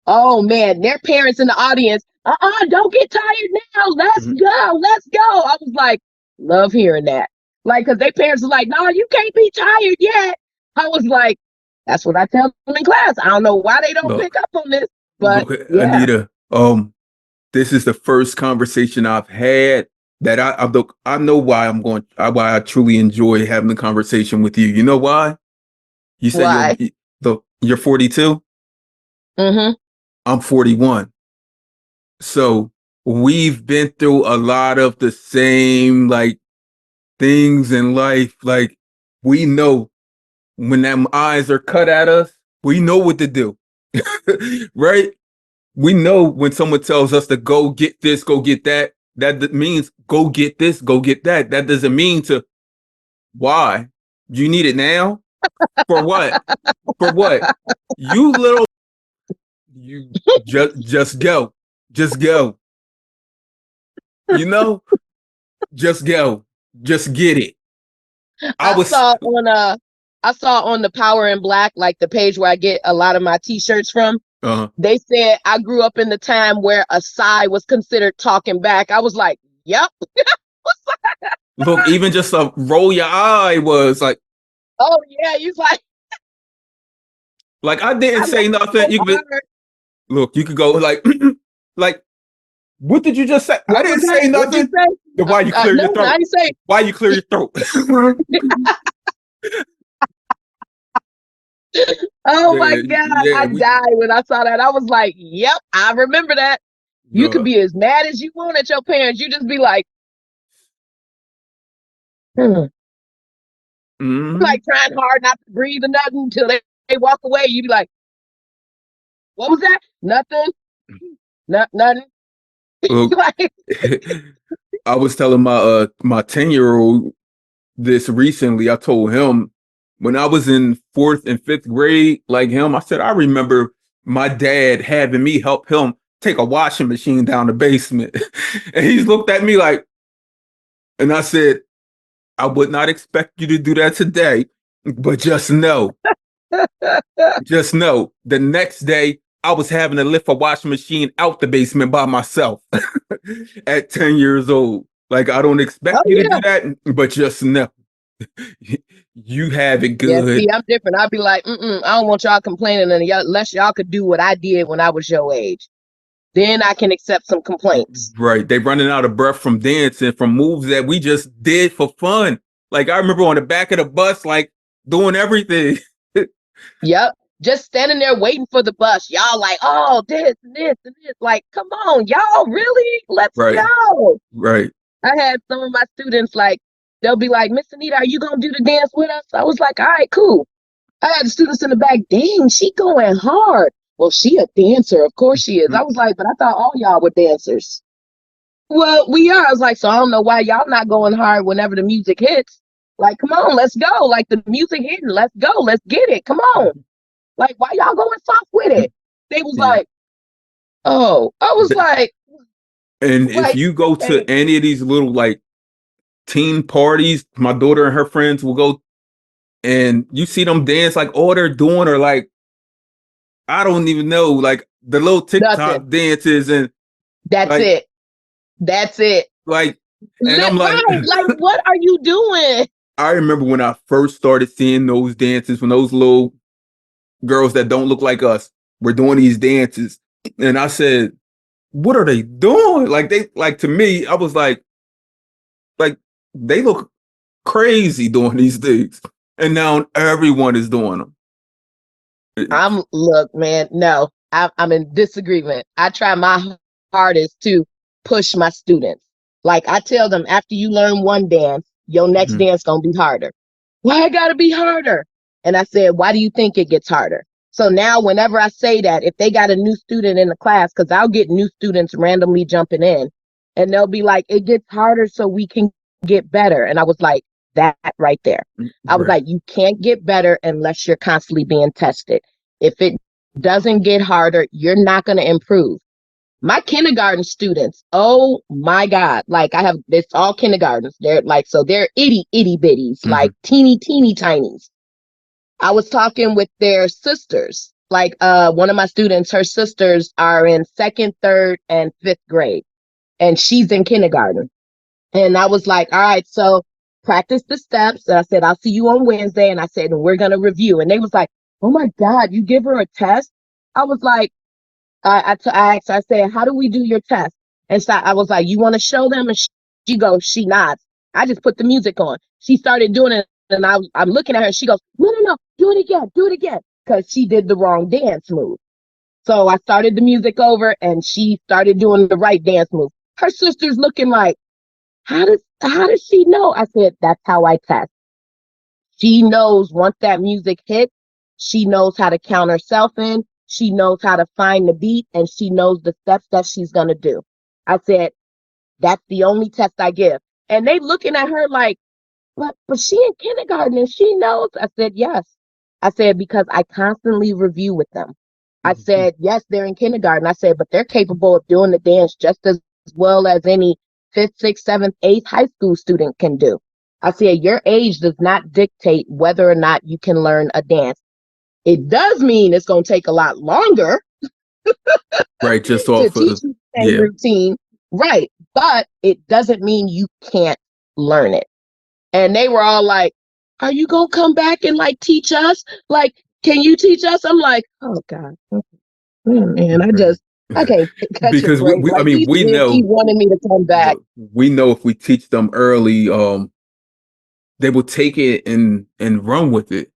oh man, their parents in the audience, don't get tired now. Let's mhm, go, let's go. I was like, love hearing that. Like, cause their parents were like, no, you can't be tired yet. I was like, that's what I tell them in class. I don't know why they don't pick look, up on this, but look, yeah. Anita, this is the first conversation I've had that I know why why I truly enjoy having the conversation with you. You know why? You said Why? you're 42. Mm-hmm. I'm 41. So we've been through a lot of the same like things in life. Like we know when them eyes are cut at us, we know what to do. Right? We know when someone tells us to go get this, go get that, that means go get this, go get that. That doesn't mean to why. You need it now? For what? For what? You little you just go. Just go. You know? Just go. Just get it. I I was saw on I saw on the Power in Black, like the page where I get a lot of my t-shirts from. uh They said I grew up in the time where a sigh was considered talking back. I was like, yep. look, even just a roll your eye was Oh yeah, you like like I didn't I say laughed nothing. so You could be, hard. look, you could go like like what did you just say? I What didn't was that? say What'd you nothing. say? Then why you clear No, your I throat? didn't say. Why you clear your throat? Oh my Yeah, God, yeah, I we died when I saw that. I was like, yep, I remember that. You could uh, be as mad as you want at your parents. You just be like, mhm. like trying hard not to breathe or nothing until they walk away. You be like, what was that? Nothing. Nothing. Look, Like, I was telling my 10-year-old this recently. I told him when I was in fourth and fifth grade, like him, I said, I remember my dad having me help him take a washing machine down the basement. And he's looked at me like, and I said, I would not expect you to do that today, but just know the next day I was having to lift a washing machine out the basement by myself at 10 years old. Like, I don't expect oh you to do yeah. that, but just know you have it Yeah, see, good. I'm different. I'd be like, I don't want y'all complaining unless y'all could do what I did when I was your age. Then I can accept some complaints. Right. They running out of breath from dancing, from moves that we just did for fun. Like I remember on the back of the bus, like doing everything. Yep. Just standing there waiting for the bus. Y'all like, oh, this and this and this. Like, come on, y'all, really? Let's Right. go. Right. I had some of my students like, they'll be like, Miss Anita, are you gonna do the dance with us? I was like, all right, cool. I had the students in the back, dang, she going hard. Well, she a dancer, of course she is. I was like, but I thought all y'all were dancers. Well, we are. I was like, so I don't know why y'all not going hard whenever the music hits. Like, come on, let's go. Like the music hitting, let's go, let's get it. Come on. Like, why y'all going soft with it? They was Yeah. like, oh, I was And if like, you go to okay, any of these little like teen parties, my daughter and her friends will go and you see them dance like all they're doing are like I don't even know, like the little nothing. TikTok dances and That's like it. That's it. like and I'm like Right. Like, what are you doing? I remember when I first started seeing those dances when those little girls that don't look like us were doing these dances and I said, what are they doing? Like they like to me, I was like they look crazy doing these things. and now everyone is doing them. Look, man, no, I'm in disagreement. I try my hardest to push my students. Like I tell them, after you learn one dance, your next Mhm. dance gonna be harder. Why it gotta be harder? And I said, why do you think it gets harder? So now whenever I say that, if they got a new student in the class, because I'll get new students randomly jumping in, and they'll be like, it gets harder so we can get better. And I was like, that right there. I was Right. like, you can't get better unless you're constantly being tested. If it doesn't get harder, you're not going to improve. My kindergarten students, oh my God, like I have, it's all kindergartens. They're like, so they're itty bitties, Hmm. like teeny tinies. I was talking with their sisters. Like one of my students, her sisters are in second, third, and fifth grade, and she's in kindergarten. And I was like, all right, so practice the steps. And I said, I'll see you on Wednesday. And I said, and we're going to review. And they was like, oh my God, you give her a test? I was like, I asked her, I said, how do we do your test? And so I was like, you want to show them? And she goes, she nods. I just put the music on. She started doing it. And I'm looking at her. She goes, no, do it again. Because she did the wrong dance move. So I started the music over and she started doing the right dance move. Her sister's looking like, how does she know? I said, that's how I test. She knows once that music hits, she knows how to count herself in. She knows how to find the beat and she knows the steps that she's going to do. I said, that's the only test I give. And they looking at her like, but she in kindergarten and she knows. I said, yes. I said, because I constantly review with them. I said, yes, they're in kindergarten. I said, but they're capable of doing the dance just as well as any fifth, sixth, seventh, eighth high school student can do. I said, your age does not dictate whether or not you can learn a dance. It does mean it's going to take a lot longer Right. Just to off teach of, you the same yeah. routine. Right. But it doesn't mean you can't learn it. And they were all like, are you going to come back and like teach us? Like, can you teach us? I'm like, oh God, man, I can't catch a Because break. I Like mean, these we kids keep know, wanting me to come back. look, we know if we teach them early, they will take it and run with it.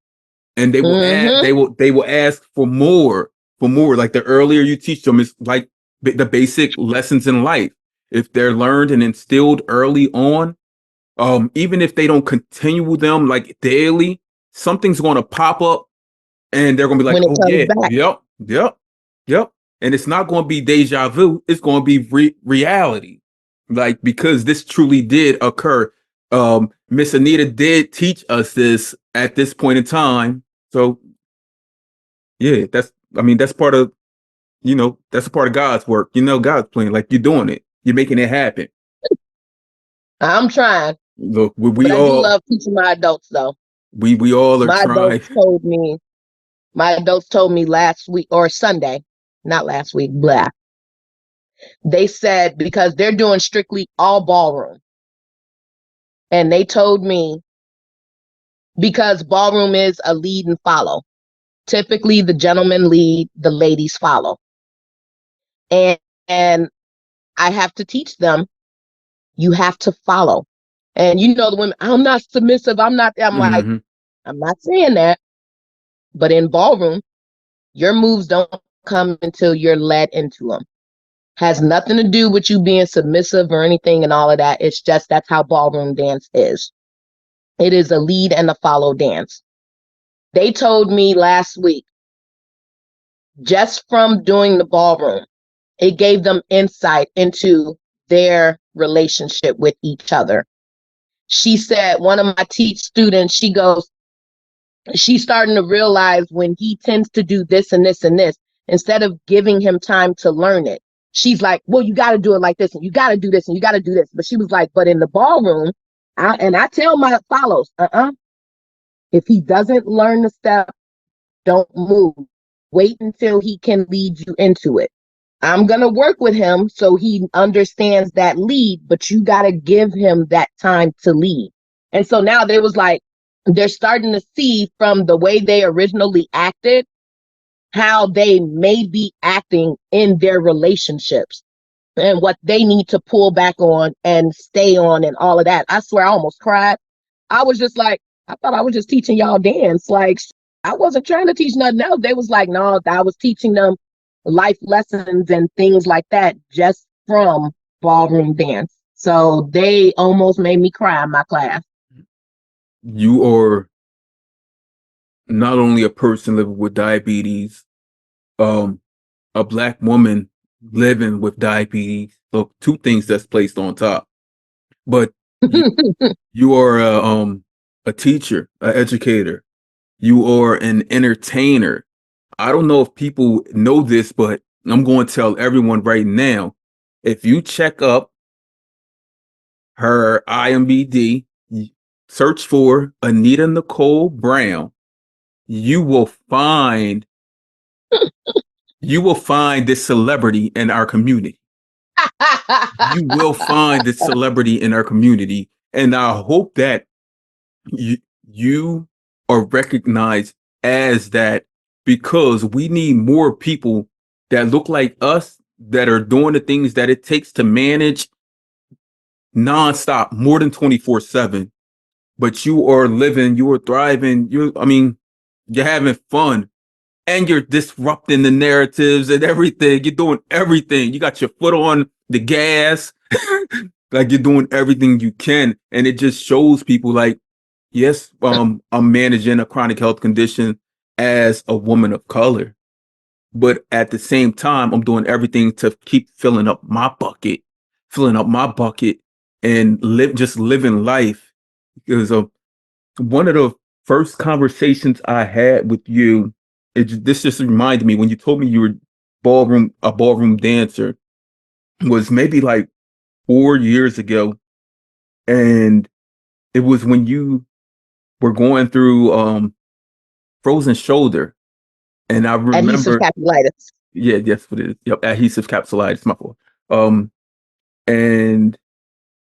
And they will add, Mm-hmm. they will ask for more. Like the earlier you teach them, it's like the basic lessons in life. If they're learned and instilled early on, even if they don't continue them like daily, something's going to pop up and they're going to be like, When it oh comes yeah, back. yep. And it's not going to be deja vu. It's going to be reality. Like, because this truly did occur. Miss Anita did teach us this at this point in time. So yeah, I mean, that's part of, that's a part of God's work. God's plan. Like, you're doing it. You're making it happen. I'm trying, Look, but I do love teaching my adults though. we all are My trying. adults told me, my adults told me last week or Sunday, not last week, blah. They said because they're doing strictly all ballroom. And they told me because ballroom is a lead and follow. Typically the gentlemen lead, the ladies follow. And and I have to teach them, you have to follow. And you know the women, I'm not submissive, I'm like, Hmm. I'm not saying that, but in ballroom, your moves don't come until you're led into them. Has nothing to do with you being submissive or anything and all of that. It's just that's how ballroom dance is. It is a lead and a follow dance. They told me last week, just from doing the ballroom, it gave them insight into their relationship with each other. She said, one of my teach students, she goes, she's starting to realize when he tends to do this and this and this, instead of giving him time to learn it, she's like, well, you got to do it like this, and you got to do this, and you got to do this. But she was like, but in the ballroom, I tell my follows, if he doesn't learn the step, don't move. Wait until he can lead you into it. I'm going to work with him so he understands that lead, but you got to give him that time to lead. And so now they was like, they're starting to see from the way they originally acted, how they may be acting in their relationships and what they need to pull back on and stay on and all of that. I swear I almost cried. I was just like, I thought I was just teaching y'all dance. Like, I wasn't trying to teach nothing else. They was like, no, I was teaching them life lessons and things like that just from ballroom dance. So they almost made me cry in my class. You are not only a person living with diabetes, um, a Black woman living with diabetes. So two things that's placed on top. But you, you are a teacher, an educator. You are an entertainer. I don't know if people know this, but I'm going to tell everyone right now. If you check up her IMBD, search for Anita Nicole Brown, you will find this celebrity in our community. You will find this celebrity in our community, and I hope that you are recognized as that, because we need more people that look like us that are doing the things that it takes to manage nonstop, more than 24/7. But you are living, you are thriving, you're having fun, and you're disrupting the narratives and everything. You're doing everything. You got your foot on the gas. Like, you're doing everything you can. And it just shows people, like, yes, I'm managing a chronic health condition as a woman of color, but at the same time, I'm doing everything to keep filling up my bucket, and just living life. Because one of the first conversations I had with you, this just reminded me when you told me you were a ballroom dancer, was maybe like 4 years ago, and it was when you were going through frozen shoulder, and I Adhesive remember, capsulitis. yeah, yes, what it is, yep, adhesive capsulitis, my fault. And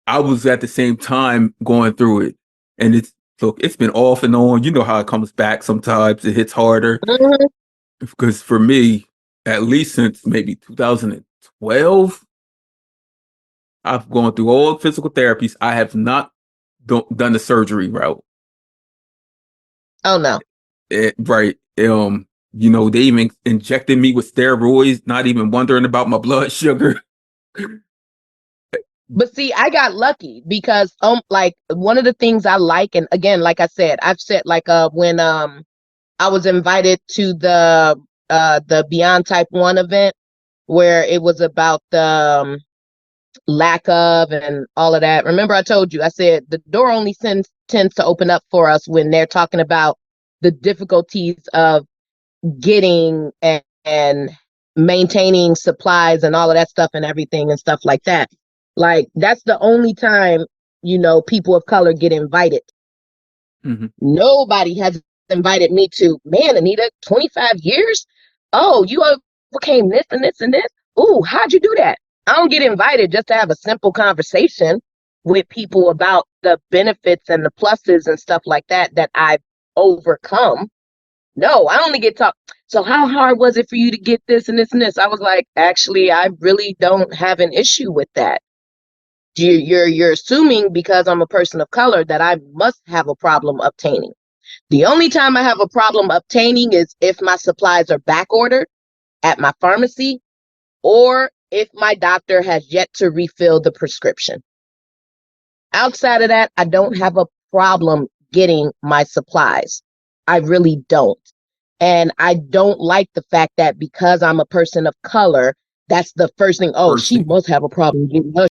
I was at the same time going through it, and it's been off and on. You know how it comes back sometimes. It hits harder, Mhm. because for me, at least since maybe 2012, I've gone through all physical therapies. I have not done the surgery route. Oh no. Right. They even injected me with steroids, not even wondering about my blood sugar. But see, I got lucky because like one of the things I like, and again, like I said, I've said like when I was invited to the Beyond Type 1 event where it was about the lack of and all of that. Remember, I told you, I said the door only tends to open up for us when they're talking about the difficulties of getting and maintaining supplies and all of that stuff and everything and stuff like that. Like, that's the only time, people of color get invited. Mhm. Nobody has invited me to, man, Anita, 25 years? Oh, you overcame this and this and this? Ooh, how'd you do that? I don't get invited just to have a simple conversation with people about the benefits and the pluses and stuff like that I've overcome. No, I only get talk. So how hard was it for you to get this and this and this? I was like, actually, I really don't have an issue with that. You're assuming because I'm a person of color that I must have a problem obtaining. The only time I have a problem obtaining is if my supplies are back ordered at my pharmacy or if my doctor has yet to refill the prescription. Outside of that, I don't have a problem getting my supplies. I really don't. And I don't like the fact that because I'm a person of color, that's the first thing. Oh, First she thing. must have a problem getting her.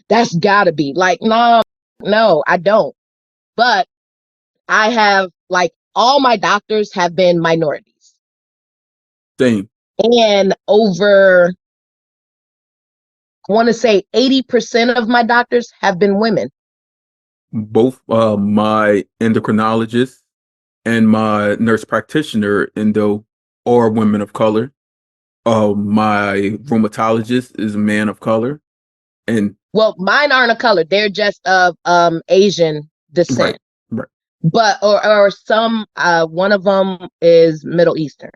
That's gotta be like, no, I don't. But I have, like, all my doctors have been minorities. Same. And over, I want to say 80% of my doctors have been women. Both my endocrinologist and my nurse practitioner endo are women of color. My rheumatologist is a man of color, and Well, mine aren't a color. They're just of Asian right, descent. right. But or some one of them is Middle Eastern.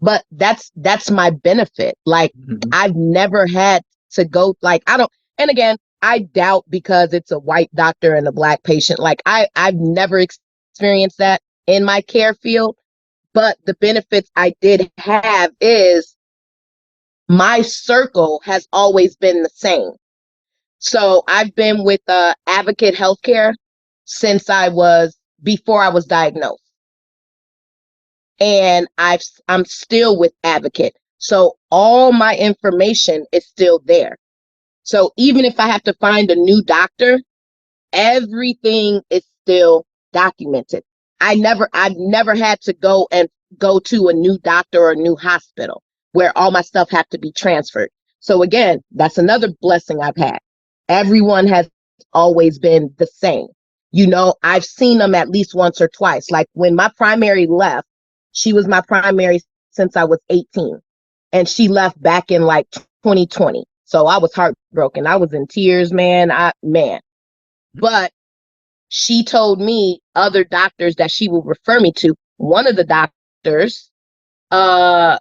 But that's my benefit. Like, Mhm. I've never had to go, like, I don't, and again, I doubt because it's a white doctor and a black patient. Like, I've never experienced that in my care field, but the benefits I did have is my circle has always been the same. So I've been with Advocate Healthcare since before I was diagnosed. And I'm still with Advocate. So all my information is still there. So even if I have to find a new doctor, everything is still documented. I've never had to go to a new doctor or a new hospital where all my stuff have to be transferred. So again, that's another blessing I've had. Everyone has always been the same. You know, I've seen them at least once or twice. Like when my primary left, she was my primary since I was 18. And she left back in like 2020. So I was heartbroken. I was in tears, man. But she told me other doctors that she will refer me to. One of the doctors, I'd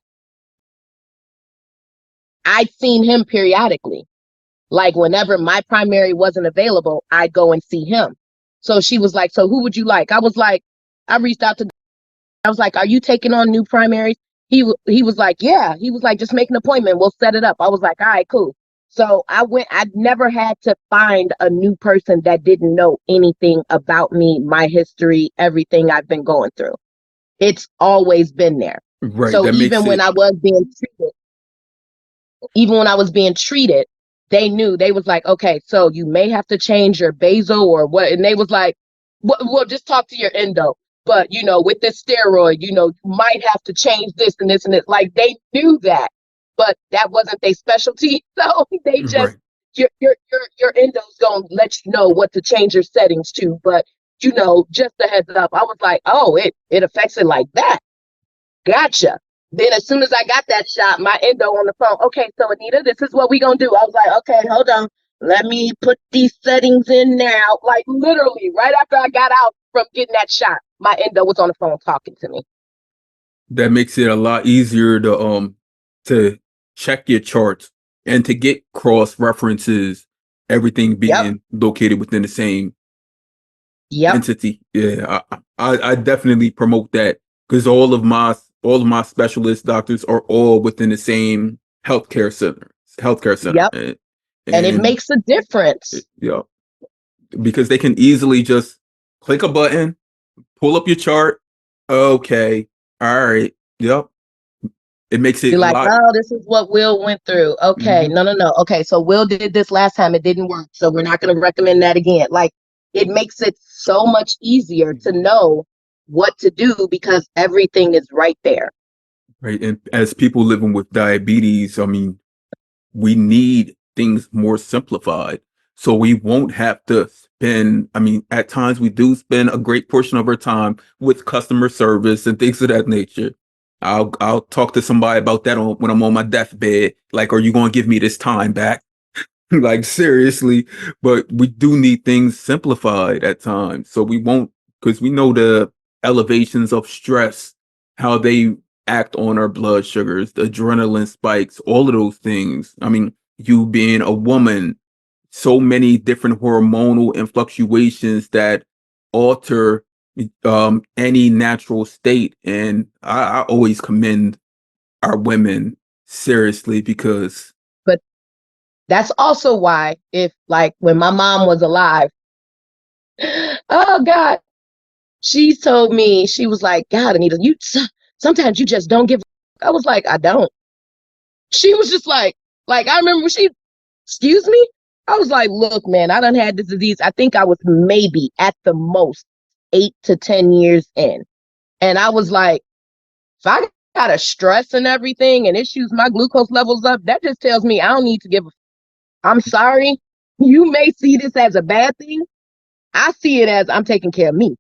seen him periodically. Like whenever my primary wasn't available, I'd go and see him. So she was like, so who would you like? I reached out to, I was like, are you taking on new primaries? He was like, yeah. He was like, just make an appointment. We'll set it up. I was like, all right, cool. So I'd never had to find a new person that didn't know anything about me, my history, everything I've been going through. It's always been there. Right. So That makes it even when I was being treated, they knew. They was like, okay, so you may have to change your basal or what. And they was like, well, just talk to your endo. But, you know, with this steroid, you know, you might have to change this and this and this. Like they knew that, but that wasn't their specialty. So they just, right. your endo's going to let you know what to change your settings to. But, you know, just a heads up. I was like, oh, it affects it like that. Gotcha. Then as soon as I got that shot, my endo on the phone, okay, so Anita, this is what we gonna do. I was like, okay, hold on. Let me put these settings in now. Like literally right after I got out from getting that shot, my endo was on the phone talking to me. That makes it a lot easier to check your charts and to get cross references, everything Yep. being located within the same Yep. entity. Yeah, I definitely promote that because all of my specialist doctors are all within the same healthcare center. Yep. And it And makes a difference. yeah, because they can easily just click a button, pull up your chart. Okay, all right, yep. It makes it You're a like, lot. oh, this is what Will went through. Okay, Mhm. no. Okay, so Will did this last time. It didn't work. So we're not going to recommend that again. Like, it makes it so much easier to know what to do because everything is right there. Right. And as people living with diabetes, I mean, we need things more simplified. So we won't have to spend, I mean, at times we do spend a great portion of our time with customer service and things of that nature. I'll talk to somebody about that when I'm on my deathbed. Like, are you going to give me this time back? Like seriously, but we do need things simplified at times. So we won't, because we know the elevations of stress, how they act on our blood sugars, the adrenaline spikes, all of those things. I mean, you being a woman, so many different hormonal influctuations that alter any natural state. And I always commend our women seriously because But that's also why, if like when my mom was alive, oh God, she told me, she was like, God, Anita, sometimes you just don't give. I was like, I don't. She was just like I remember when excuse me. I was like, look, man, I done had this disease. I think I was maybe at the most 8 to 10 years in. And I was like, if I got a stress and everything and issues, my glucose levels up, that just tells me I don't need to give a. I'm sorry. You may see this as a bad thing. I see it as I'm taking care of me.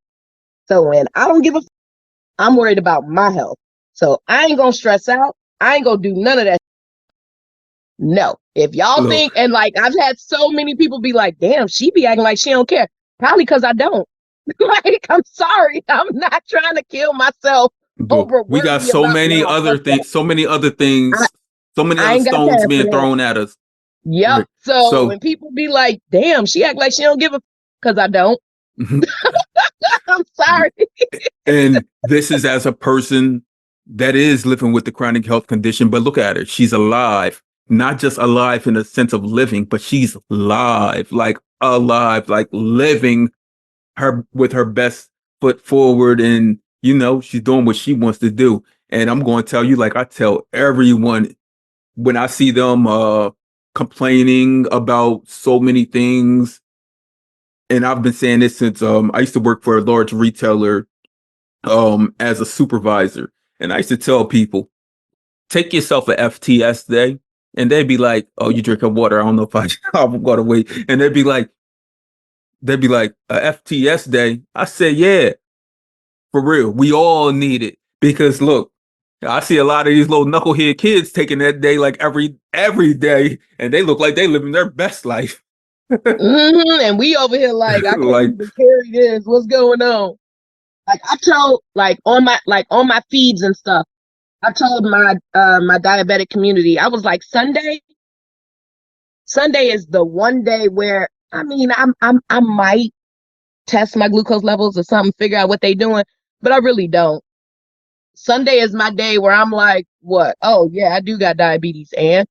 So when I don't give a, I'm worried about my health. So I ain't gonna stress out. I ain't gonna do none of that. No. If y'all think, look, and like I've had so many people be like, damn, she be acting like she don't care. Probably because I don't. Like, I'm sorry. I'm not trying to kill myself look, over we got worrying about my health. I, so many I other ain't got stones time for being that. thrown at us. Yep. Right. So So, when people be like, damn, she act like she don't give a, because I don't. I'm sorry. And this is as a person that is living with the chronic health condition, but look at her. She's alive, not just alive in the sense of living, but she's alive, like living her with her best foot forward. And, she's doing what she wants to do. And I'm going to tell you, like I tell everyone when I see them complaining about so many things. And I've been saying this since I used to work for a large retailer as a supervisor. And I used to tell people, take yourself a FTS day. And they'd be like, oh, you drinking water. I don't know if I've got to wait. And they'd be like, a FTS day. I said, yeah, for real. We all need it. Because look, I see a lot of these little knucklehead kids taking that day like every day, and they look like they living their best life. And we over here like, I can't Like, even carry this. What's going on? Like I told, on my feeds and stuff, I told my my diabetic community, I was like, Sunday is the one day where I might test my glucose levels or something, figure out what they doing, but I really don't. Sunday is my day where I'm like, what? Oh yeah, I do got diabetes, and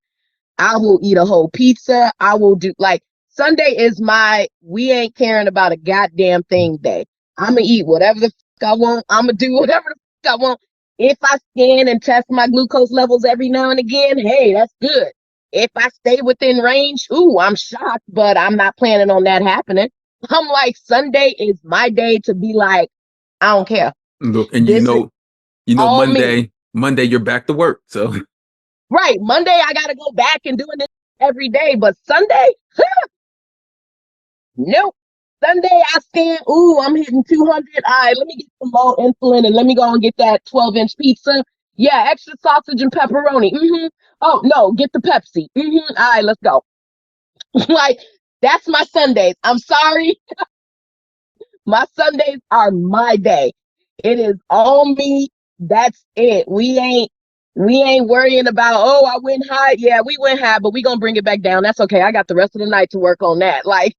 I will eat a whole pizza. I will do like Sunday is my we ain't caring about a goddamn thing day. I'm gonna eat whatever the fuck I want. I'm gonna do whatever the fuck I want. If I scan and test my glucose levels every now and again, hey, that's good. If I stay within range, ooh, I'm shocked, but I'm not planning on that happening. I'm like, Sunday is my day to be like, I don't care. look, and This is all me. Monday you're back to work. So Right. Monday, I got to go back and doing this every day. But Sunday, nope. Sunday, I scan. Ooh, I'm hitting 200. All right, let me get some low insulin and let me go and get that 12-inch pizza. Yeah, extra sausage and pepperoni. Oh, no, get the Pepsi. All right, let's go. Like, that's my Sundays. I'm sorry. My Sundays are my day. It is all me. That's it. We ain't worrying about, oh, I went high. Yeah, we went high, but we gonna bring it back down. That's okay. I got the rest of the night to work on that. Like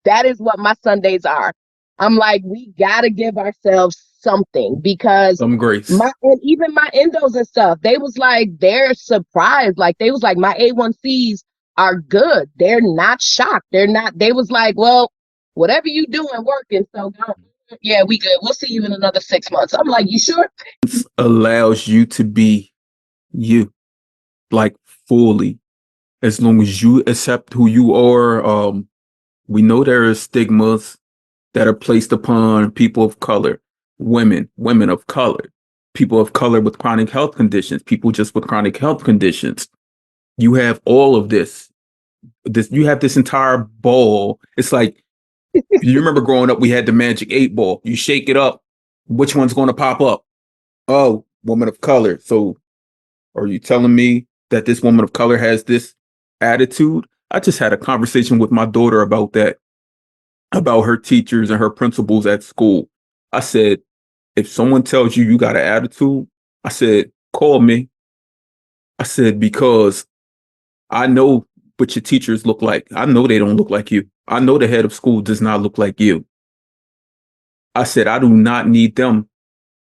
that is what my Sundays are. I'm like, we gotta give ourselves something because some grace. and even my endos and stuff, they was like, they're surprised. Like they was like, my A1Cs are good. They're not shocked. They was like, well, whatever you doing working, so go. Yeah, we good. We'll see you in another 6 months. I'm like, you sure? Allows you to be you, like fully, as long as you accept who you are. We know there are stigmas that are placed upon people of color, women of color, people of color with chronic health conditions, people just with chronic health conditions. You have all of this. You have this entire ball. It's like, you remember growing up, we had the magic 8 ball. You shake it up, which one's going to pop up? Oh, woman of color. So are you telling me that this woman of color has this attitude? I just had a conversation with my daughter about that, about her teachers and her principals at school. I said, if someone tells you you got an attitude, I said, call me. I said, because I know what your teachers look like. I know they don't look like you. I know the head of school does not look like you. I said, I do not need them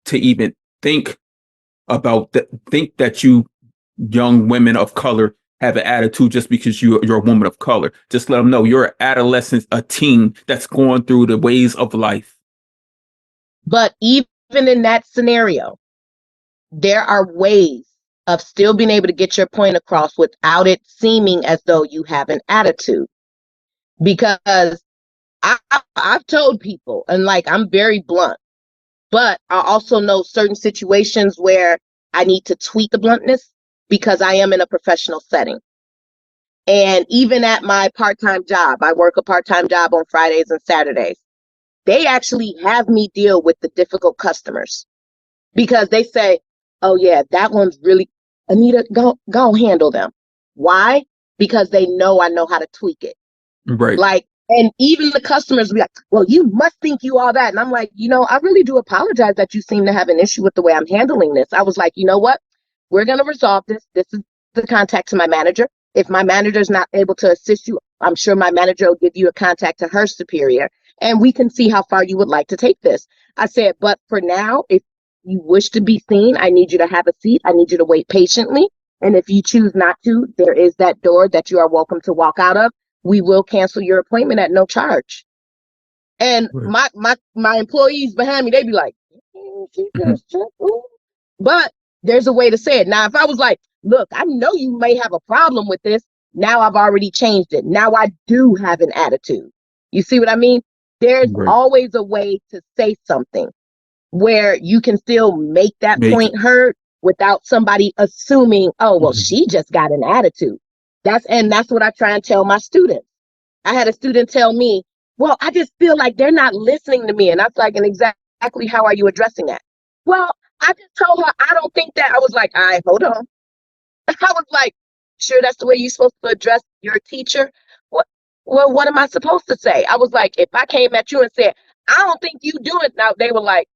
to even think think that you young women of color have an attitude just because you're a woman of color. Just let them know you're an adolescent, a teen that's going through the ways of life. But even in that scenario, there are ways of still being able to get your point across without it seeming as though you have an attitude. Because I've told people, and like I'm very blunt, but I also know certain situations where I need to tweak the bluntness because I am in a professional setting. And even at my part-time job, I work a part-time job on Fridays and Saturdays. They actually have me deal with the difficult customers because they say, oh yeah, that one's really, Anita, go handle them. Why? Because they know I know how to tweak it. Right. Like, and even the customers will be like, well, you must think you all that. And I'm like, I really do apologize that you seem to have an issue with the way I'm handling this. I was like, you know what? We're going to resolve this. This is the contact to my manager. If my manager is not able to assist you, I'm sure my manager will give you a contact to her superior. and we can see how far you would like to take this. I said, but for now, if you wish to be seen, I need you to have a seat. I need you to wait patiently. And if you choose not to, there is that door that you are welcome to walk out of. We will cancel your appointment at no charge. And Right. my employees behind me, they'd be like, Mhm. but there's a way to say it. Now, if I was like, look, I know you may have a problem with this. Now I've already changed it. Now I do have an attitude. You see what I mean? There's Right. always a way to say something where you can still make that Make point heard without somebody assuming, oh, well, Mhm. she just got an attitude. That's what I try and tell my students. I had a student tell me, well, I just feel like they're not listening to me. And I was like, and exactly how are you addressing that? Well, I just told her, I don't think that. I was like, all right, hold on. I was like, sure, that's the way you're supposed to address your teacher? What? Well, what am I supposed to say? I was like, if I came at you and said, I don't think you do it now, they were like,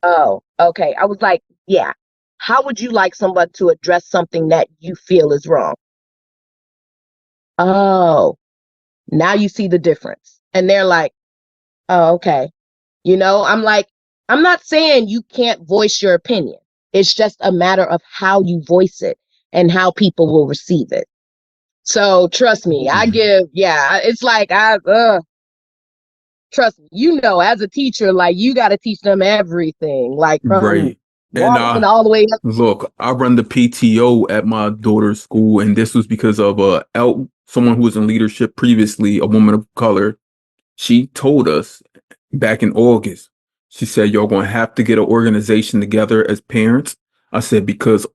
oh, okay. I was like, yeah. How would you like someone to address something that you feel is wrong? Oh, now you see the difference. And they're like, oh, okay. I'm like, I'm not saying you can't voice your opinion. It's just a matter of how you voice it and how people will receive it. So trust me, it's like, trust me, as a teacher, like you got to teach them everything, like from Right. And walking all the way up. look, I run the PTO at my daughter's school, and this was because of someone who was in leadership previously, a woman of color. She told us back in August, she said, "You're going to have to get an organization together as parents." I said, because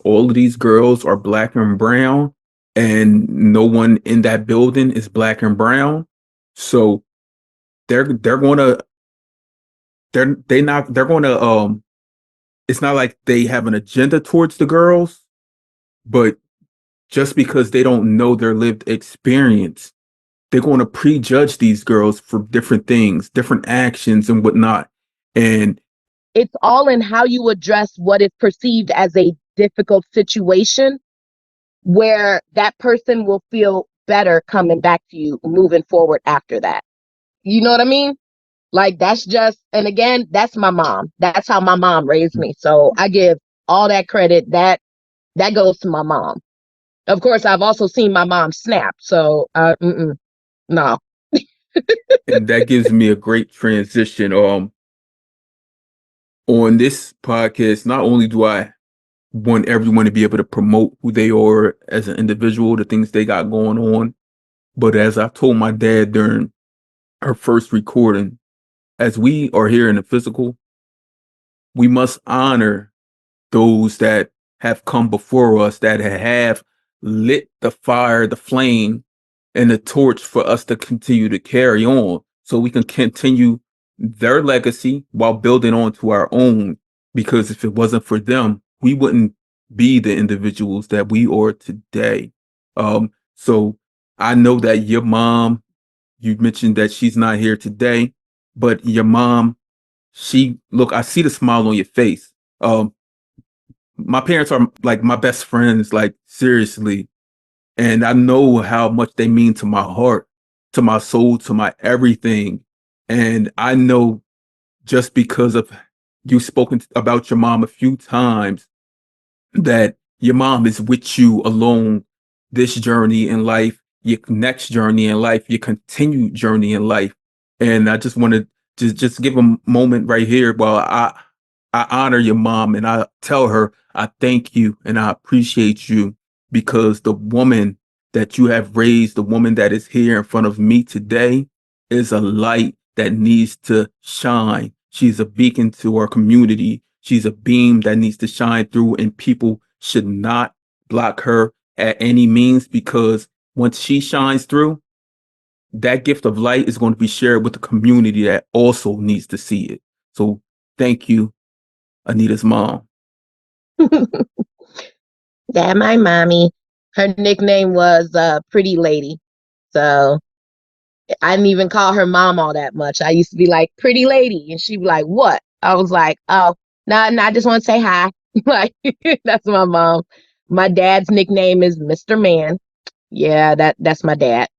all of these girls are black and brown, and no one in that building is black and brown. So they're going to, they're not, they're going to, it's not like they have an agenda towards the girls, but just because they don't know their lived experience, they're going to prejudge these girls for different things, different actions and whatnot. And It's all in how you address what is perceived as a difficult situation where that person will feel better coming back to you moving forward after that. You know what I mean? Like that's just, and again, that's my mom. That's how my mom raised me. So I give all that credit. That goes to my mom. Of course, I've also seen my mom snap. So no. and that gives me a great transition. On this podcast, not only do I want everyone to be able to promote who they are as an individual, the things they got going on, but as I told my dad during our first recording, as we are here in the physical, we must honor those that have come before us, that have lit the fire, the flame, and the torch for us to continue to carry on so we can continue their legacy while building on to our own. Because if it wasn't for them, we wouldn't be the individuals that we are today. So I know that your mom, you mentioned that she's not here today, but your mom, look, I see the smile on your face. My parents are like my best friends, like seriously. And I know how much they mean to my heart, to my soul, to my everything. And I know just because of you spoken about your mom a few times, that your mom is with you along this journey in life, your next journey in life, your continued journey in life. And I just want to just give a moment right here while I honor your mom and I tell her I thank you and I appreciate you, because the woman that you have raised, the woman that is here in front of me today, is a light that needs to shine. She's a beacon to our community. She's a beam that needs to shine through, and people should not block her at any means, because once she shines through, that gift of light is going to be shared with the community that also needs to see it. So thank you, Anita's mom. That my mommy. Her nickname was Pretty Lady. So I didn't even call her mom all that much. I used to be like, Pretty Lady. And she'd be like, what? I was like, oh, no, no, I just want to say hi. Like, that's my mom. My dad's nickname is Mr. Man. Yeah, that's my dad.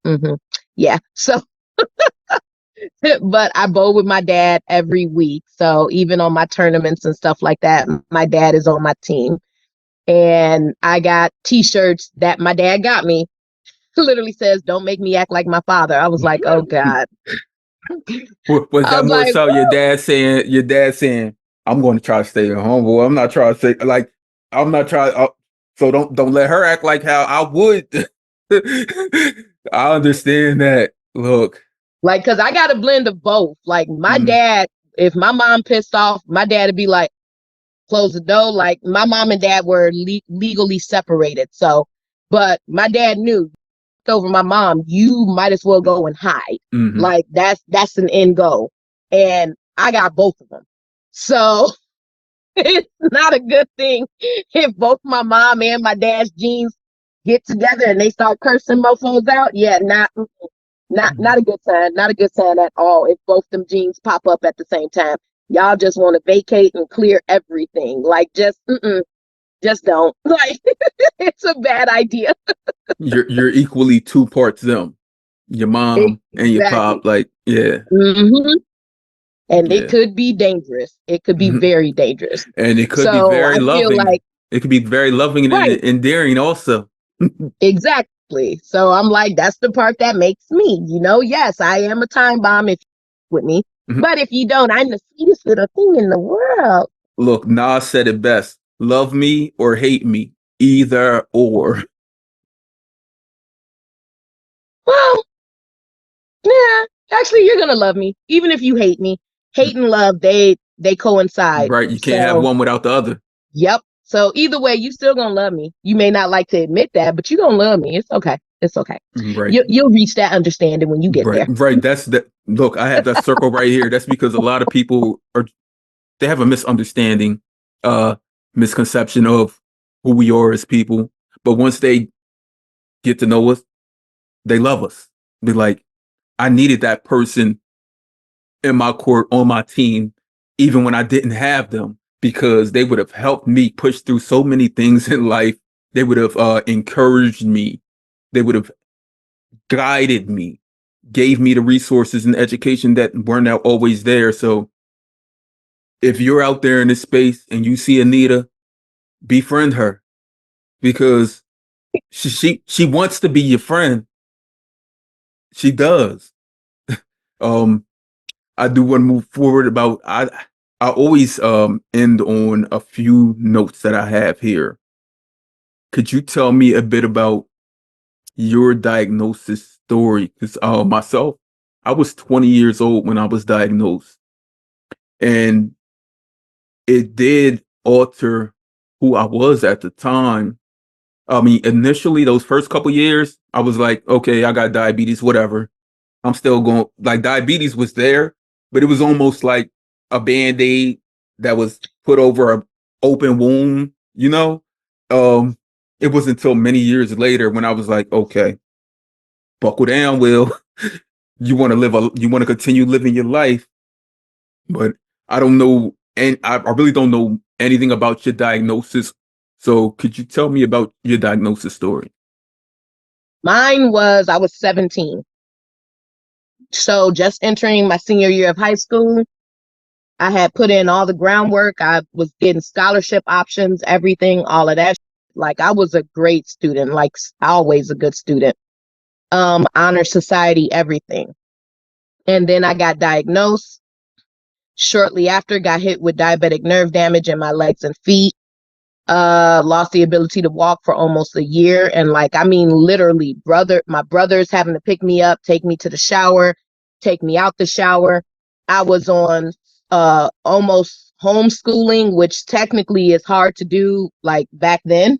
Yeah. So But I bowl with my dad every week. So even on my tournaments and stuff like that, my dad is on my team. And I got t-shirts that my dad got me. Literally says, "Don't make me act like my father." I was like, oh God. Was I that was more like, so your dad saying, I'm going to try to stay at home, boy. I'm not trying to say like I'm not trying so don't let her act like how I would. I understand that. Look. like, cause I got a blend of both. Like my Mm, dad, if my mom pissed off, my dad would be like, close the door. Like my mom and dad were legally separated. So, but my dad knew over my mom, you might as well go and hide. mhm. Like that's an end goal. And I got both of them. So it's not a good thing if both my mom and my dad's genes get together and they start cursing mofos out. Yeah, not a good sign. Not a good sign at all. If both them genes pop up at the same time, y'all just want to vacate and clear everything. Like just don't. Like it's a bad idea. You're equally two parts them. Your mom and your Exactly. pop, like, yeah, hmm And it yeah. could be dangerous. It could be Mhm. very dangerous. And it could be So I very feel loving. like, It could be very loving and right, endearing also. exactly. So I'm like, that's the part that makes me, yes, I am a time bomb if you with me. But if you don't, I'm the sweetest little thing in the world. Look, Nas said it best. Love me or hate me. Either or. Well, yeah, actually, you're gonna love me, even if you hate me. Hate and love, they coincide. Right. You can't have So, one without the other. yep. So either way, you still gonna love me. You may not like to admit that, but you're gonna love me. It's okay. It's okay. Right. You'll reach that understanding when you get Right. there. Right. That's that. Look, I have that circle right here. That's because a lot of people they have a misunderstanding, uh, misconception of who we are as people. But once they get to know us, they love us. Be like, I needed that person in my court on my team, even when I didn't have them, because they would have helped me push through so many things in life. They would have encouraged me. They would have guided me, gave me the resources and education that weren't always there. So if you're out there in this space and you see Anita, befriend her because she wants to be your friend. She does. Um, I do want to move forward about I always end on a few notes that I have here. Could you tell me a bit about your diagnosis story? Because myself, I was 20 years old when I was diagnosed, and it did alter who I was at the time. I mean, initially, those first couple years, I was like, okay, I got diabetes, whatever. I'm still going, like, diabetes was there, but it was almost like a band-aid that was put over an open wound, you know? Um, it wasn't until many years later when I was like, okay, buckle down, Will. You want to continue living your life, but I don't know, and I really don't know anything about your diagnosis. So could you tell me about your diagnosis story? Mine was I was 17. So just entering my senior year of high school, I had put in all the groundwork. I was getting scholarship options, everything, all of that. Like I was a great student, like always a good student. Honor society, everything. And then I got diagnosed. Shortly after, got hit with diabetic nerve damage in my legs and feet. Lost the ability to walk for almost a year. And like, I mean, literally my brothers having to pick me up, take me to the shower, take me out the shower. I was on almost homeschooling, which technically is hard to do like back then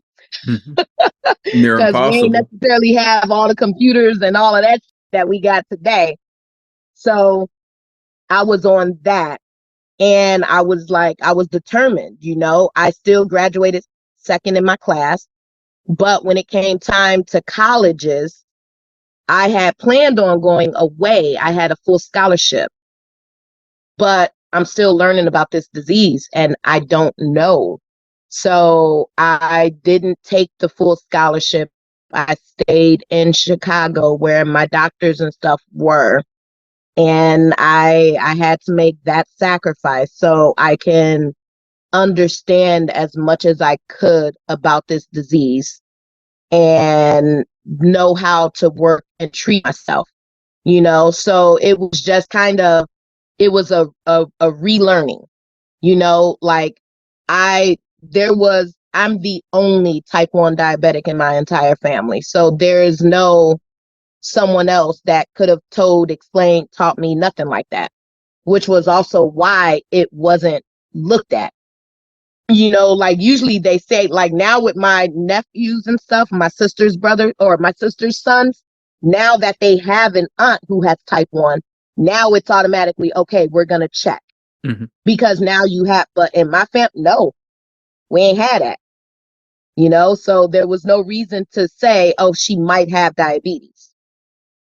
Near because we ain't impossible. necessarily have all the computers and all of that we got today. So I was on that. And I was like, I was determined, I still graduated second in my class. But when it came time to colleges, I had planned on going away. I had a full scholarship, but I'm still learning about this disease and I don't know. So I didn't take the full scholarship. I stayed in Chicago where my doctors and stuff were. And I had to make that sacrifice so I can understand as much as I could about this disease and know how to work and treat myself, So it was just it was a relearning, like I'm the only type 1 diabetic in my entire family. So there is no someone else that could have explained, taught me nothing like that, which was also why it wasn't looked at. Like usually they say, like now with my nephews and stuff, my sister's brother or my sister's sons, now that they have an aunt who has type 1, now it's automatically, okay, we're going to check because now you have, but in my family, no, we ain't had that, so there was no reason to say, oh, she might have diabetes.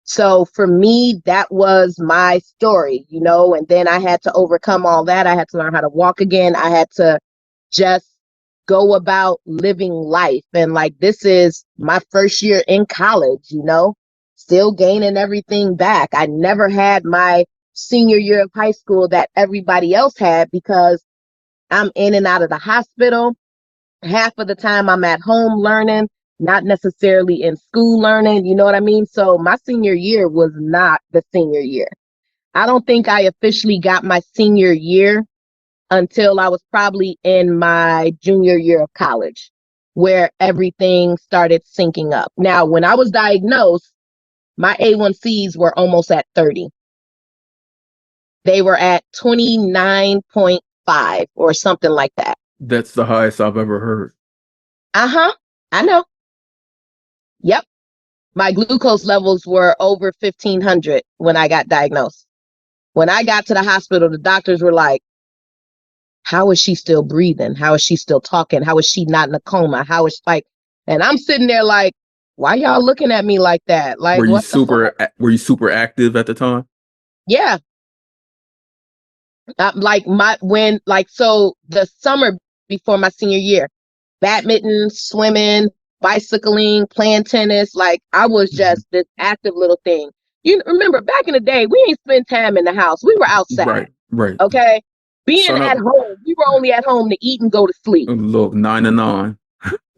So for me, that was my story, and then I had to overcome all that. I had to learn how to walk again. I had to just go about living life. And like, this is my first year in college, still gaining everything back. I never had my senior year of high school that everybody else had because I'm in and out of the hospital. Half of the time I'm at home learning, not necessarily in school learning. You know what I mean? So my senior year was not the senior year. I don't think I officially got my senior year until I was probably in my junior year of college, where everything started syncing up. Now, when I was diagnosed, my A1Cs were almost at 30. They were at 29.5 or something like that. That's the highest I've ever heard. Uh-huh. I know. Yep. My glucose levels were over 1,500 when I got diagnosed. When I got to the hospital, the doctors were like, how is she still breathing? How is she still talking? How is she not in a coma? How is like, and I'm sitting there like, why y'all looking at me like that? Like, what the fuck? Were you super active at the time? Yeah. So the summer before my senior year, badminton, swimming, bicycling, playing tennis. Like I was just this active little thing. You remember back in the day, we ain't spend time in the house. We were outside. Right. Okay. Being Sun at up. home, we were only at home to eat and go to sleep. Look, 9 to 9.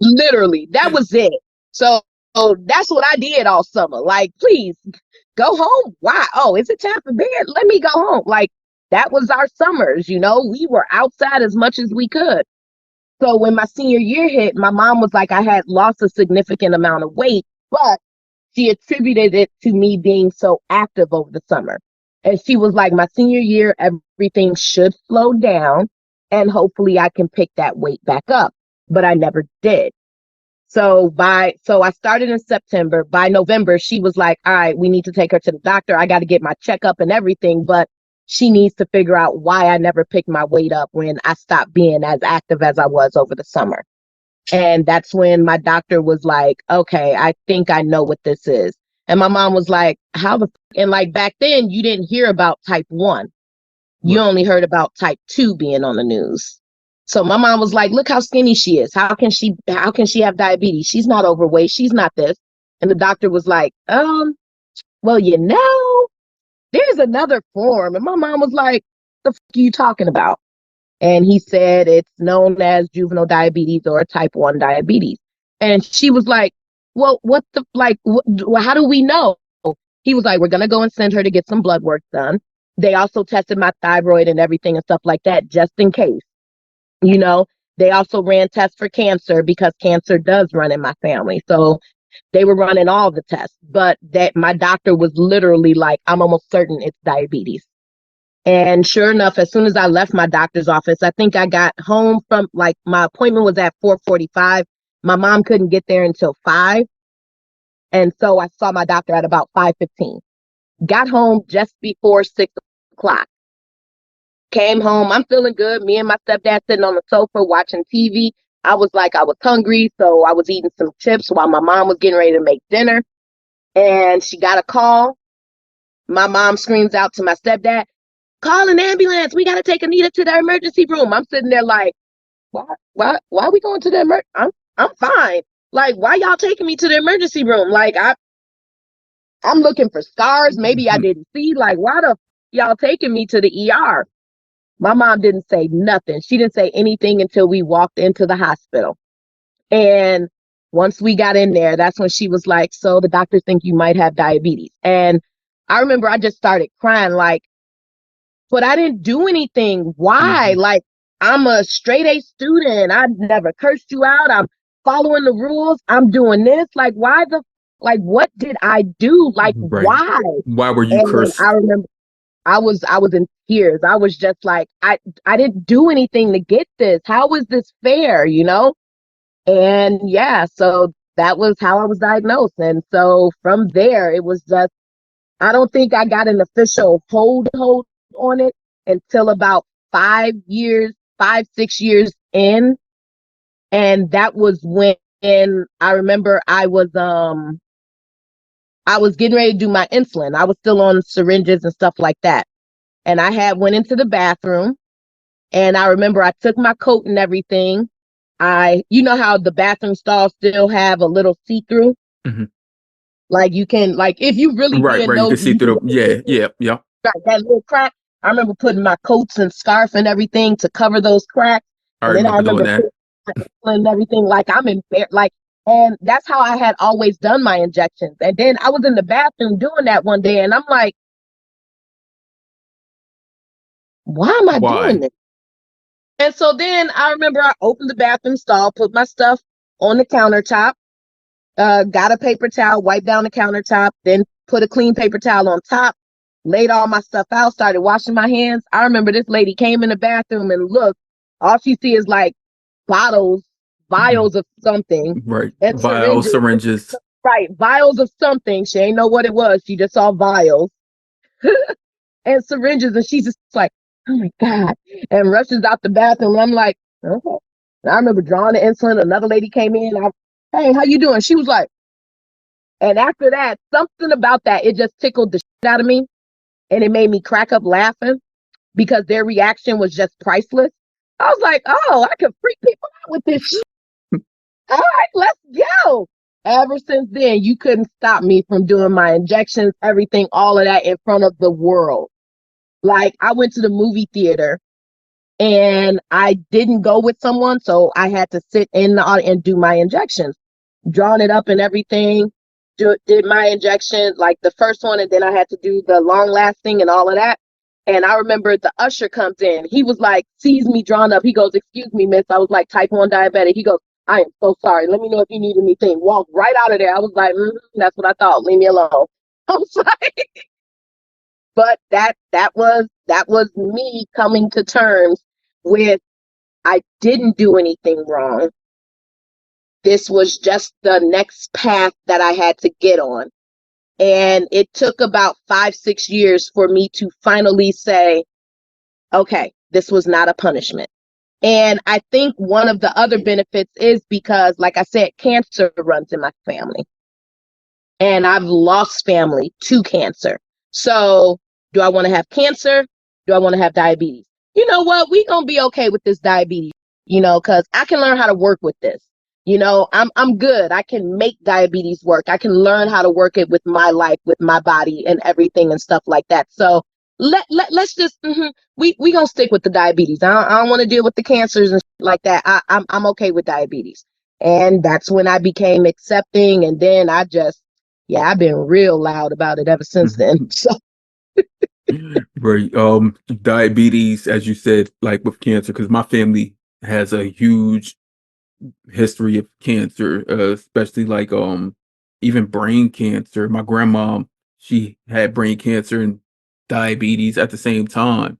Literally, that was it. So that's what I did all summer. Like, please go home. Why? Oh, is it time for bed? Let me go home. Like, that was our summers, we were outside as much as we could. So when my senior year hit, my mom was like, I had lost a significant amount of weight, but she attributed it to me being so active over the summer. And she was like, my senior year, everything should slow down and hopefully I can pick that weight back up. But I never did. So I started in September. By November, she was like, all right, we need to take her to the doctor. I got to get my checkup and everything, but she needs to figure out why I never picked my weight up when I stopped being as active as I was over the summer. And that's when my doctor was like, okay, I think I know what this is. And my mom was like, and like back then you didn't hear about type 1. You only heard about type 2 being on the news. So my mom was like, look how skinny she is. How can she have diabetes? She's not overweight. She's not this. And the doctor was like, well, there's another form. And my mom was like, the fuck are you talking about? And he said it's known as juvenile diabetes or type 1 diabetes. And she was like, well, how do we know? He was like, we're going to go and send her to get some blood work done. They also tested my thyroid and everything and stuff like that, just in case. They also ran tests for cancer because cancer does run in my family. So they were running all the tests, but that my doctor was literally like, I'm almost certain it's diabetes. And sure enough, as soon as I left my doctor's office, I think I got home from like my appointment was at 4:45. My mom couldn't get there until 5. And so I saw my doctor at about 5:15. Got home just before 6 o'clock. Came home. I'm feeling good. Me and my stepdad sitting on the sofa watching TV. I was hungry. So I was eating some chips while my mom was getting ready to make dinner. And she got a call. My mom screams out to my stepdad, call an ambulance. We got to take Anita to the emergency room. I'm sitting there like, why are we going to the emergency? I'm fine. Like, why y'all taking me to the emergency room? Like, I'm looking for scars. Maybe I didn't see. Like, why the y'all taking me to the ER? My mom didn't say nothing. She didn't say anything until we walked into the hospital. And once we got in there, that's when she was like, so the doctors think you might have diabetes. And I remember I just started crying, like, but I didn't do anything. Why? Hmm. Like, I'm a straight A student. I never cursed you out. I'm following the rules. I'm doing this. Like, why like, what did I do? Like, Right. why? Why were you And then I cursed? remember I was in tears. I was just like, I didn't do anything to get this. How is this fair? And yeah, so that was how I was diagnosed. And so from there, it was just, I don't think I got an official hold on it until about 5 years, 5, 6 years in. And that was when I remember I was getting ready to do my insulin. I was still on syringes and stuff like that. And I had went into the bathroom, and I remember I took my coat and everything. You know how the bathroom stalls still have a little see-through? Hmm. Like you can, like if you really Right, being right. You can nosy, see you can through look the, at yeah, yeah, yeah. that little crack. I remember putting my coats and scarf and everything to cover those cracks. I And then I remember doing remember that. putting my insulin and everything, like I'm embarrassed, like, and that's how I had always done my injections. And then I was in the bathroom doing that one day, and I'm like, why am I doing Why? this? And so then I remember I opened the bathroom stall, put my stuff on the countertop, got a paper towel, wiped down the countertop, then put a clean paper towel on top, laid all my stuff out, started washing my hands. I remember this lady came in the bathroom and looked, all she see is like bottles, vials of something, Right. and Vials, syringes. syringes. Right, vials of something. She ain't know what it was. She just saw vials and syringes, and she's just like, "Oh my god!" and rushes out the bathroom. And I'm like, "Okay." And I remember drawing the insulin. Another lady came in. Hey, how you doing? She was like, and after that, something about that, it just tickled the shit out of me, and it made me crack up laughing because their reaction was just priceless. I was like, "Oh, I can freak people out with this shit. All right, let's go." Ever since then, you couldn't stop me from doing my injections, everything, all of that in front of the world. Like I went to the movie theater and I didn't go with someone, so I had to sit in the audience and do my injections, drawing it up and everything. Did my injection, like the first one, and then I had to do the long lasting and all of that. And I remember the usher comes in. He was like, sees me drawn up. He goes, "Excuse me, miss." I was like, type 1 diabetic. He goes, "I am so sorry. Let me know if you need anything." Walked right out of there. I was like, that's what I thought. Leave me alone. I was like, but that was me coming to terms with I didn't do anything wrong. This was just the next path that I had to get on. And it took about 5, 6 years for me to finally say, okay, this was not a punishment. And I think one of the other benefits is because, like I said, cancer runs in my family. And I've lost family to cancer. So do I want to have cancer? Do I want to have diabetes? You know what? We're going to be okay with this diabetes, because I can learn how to work with this. I'm good. I can make diabetes work. I can learn how to work it with my life, with my body and everything and stuff like that. So let's just, we going to stick with the diabetes. I don't want to deal with the cancers and like that. I'm okay with diabetes. And that's when I became accepting. And then yeah, I've been real loud about it ever since then. So Right. Diabetes, as you said, like with cancer, because my family has a huge history of cancer, especially like even brain cancer. My grandma, she had brain cancer and diabetes at the same time.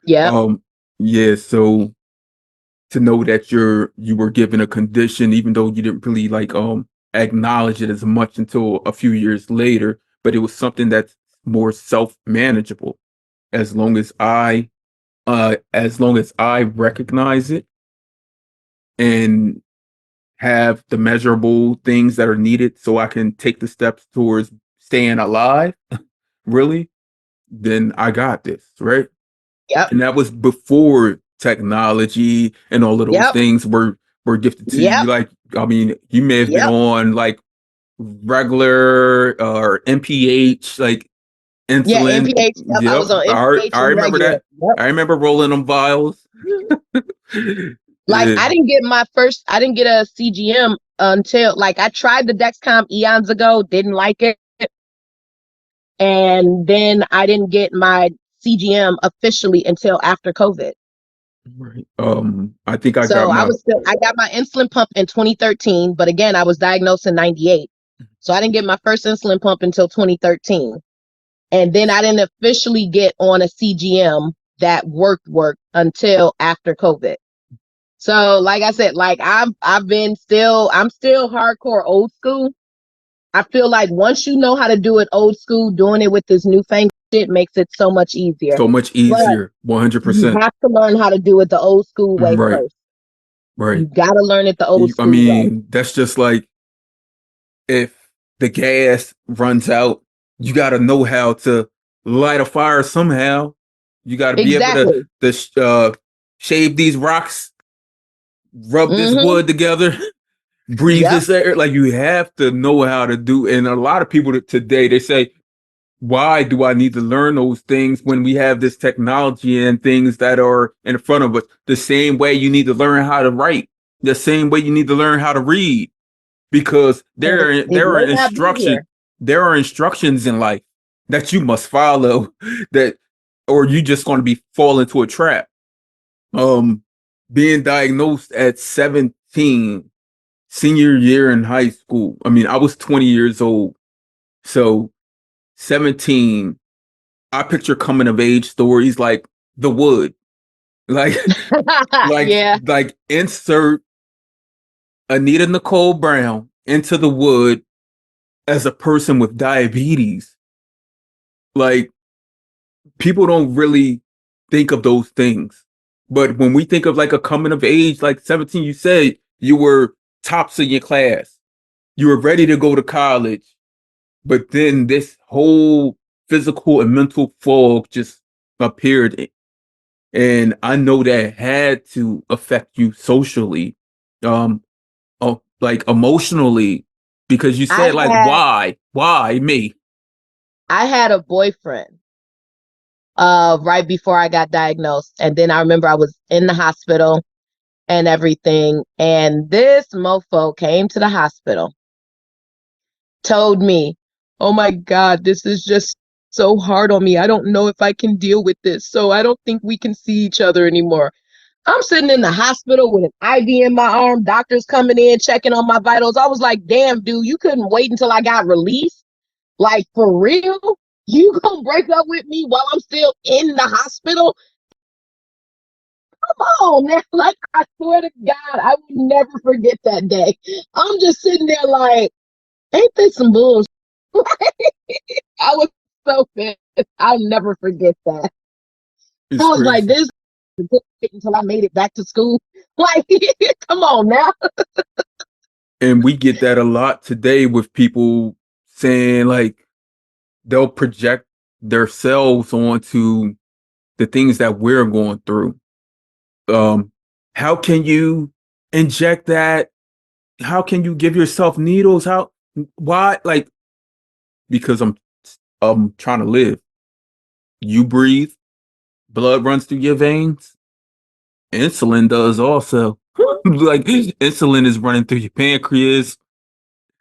yeah, Um, yeah, so to know that you were given a condition, even though you didn't really like acknowledge it as much until a few years later, but it was something that's more self-manageable. As long as I recognize it and have the measurable things that are needed so I can take the steps towards staying alive, really, then I got this, right? yep, And that was before technology and all of those yep, things were gifted to you. yep, Like, I mean, you may have been yep, on like regular or MPH, like Yeah, Insulin. NPH. Yep, I Yep. was on NPH I and remember regular. that. Yep. I remember rolling them vials. Like Yeah. I didn't get a CGM until like I tried the Dexcom eons ago, didn't like it. And then I didn't get my CGM officially until after COVID. Right. I think I got So my I got my insulin pump in 2013, but again, I was diagnosed in 98. So I didn't get my first insulin pump until 2013. And then I didn't officially get on a CGM that worked until after COVID. So like I said, like I'm still hardcore old school. I feel like once you know how to do it old school, doing it with this newfangled shit makes it so much easier. so much But easier. you 100%. have to learn how to do it the old school way Right. first. Right. You gotta learn it the old I school way. mean, that's just like if the gas runs out, you got to know how to light a fire somehow. You got to be able Exactly. to shave these rocks, rub this Mm-hmm. wood together, breathe Yep. this air. Like you have to know how to do. And a lot of people today they say, "Why do I need to learn those things when we have this technology and things that are in front of us?" The same way you need to learn how to write, the same way you need to learn how to read, because It may not be here. there are instructions in life that you must follow that or you just going to be fall into a trap. um Being diagnosed at 17, senior year in high school. I mean, I was 20 years old. So 17, I picture coming of age stories like The Wood. Like Yeah. like insert Anita Nicole Brown into The Wood as a person with diabetes. Like people don't really think of those things. But when we think of like a coming of age, like 17, you said you were tops in your class. You were ready to go to college. But then this whole physical and mental fog just appeared. And I know that had to affect you socially, um, like emotionally, because you I said like, had why me? I had a boyfriend right before I got diagnosed. And then I remember I was in the hospital and everything. And this mofo came to the hospital, told me, "Oh my God, this is just so hard on me. I don't know if I can deal with this. So I don't think we can see each other anymore." I'm sitting in the hospital with an IV in my arm, doctors coming in, checking on my vitals. I was like, damn, dude, you couldn't wait until I got released? Like, for real? You gonna break up with me while I'm still in the hospital? Come on, man. Like, I swear to God, I will never forget that day. I'm just sitting there like, ain't this some bullshit? I was so pissed. I'll never forget that. I It's was like, crazy. this until I made it back to school. Like, come on now. And we get that a lot today with people saying like they'll project themselves onto the things that we're going through. Um, how can you inject that? How can you give yourself needles? How? Why? Like because I'm trying to live. You breathe, blood runs through your veins. Insulin does also. Like insulin is running through your pancreas.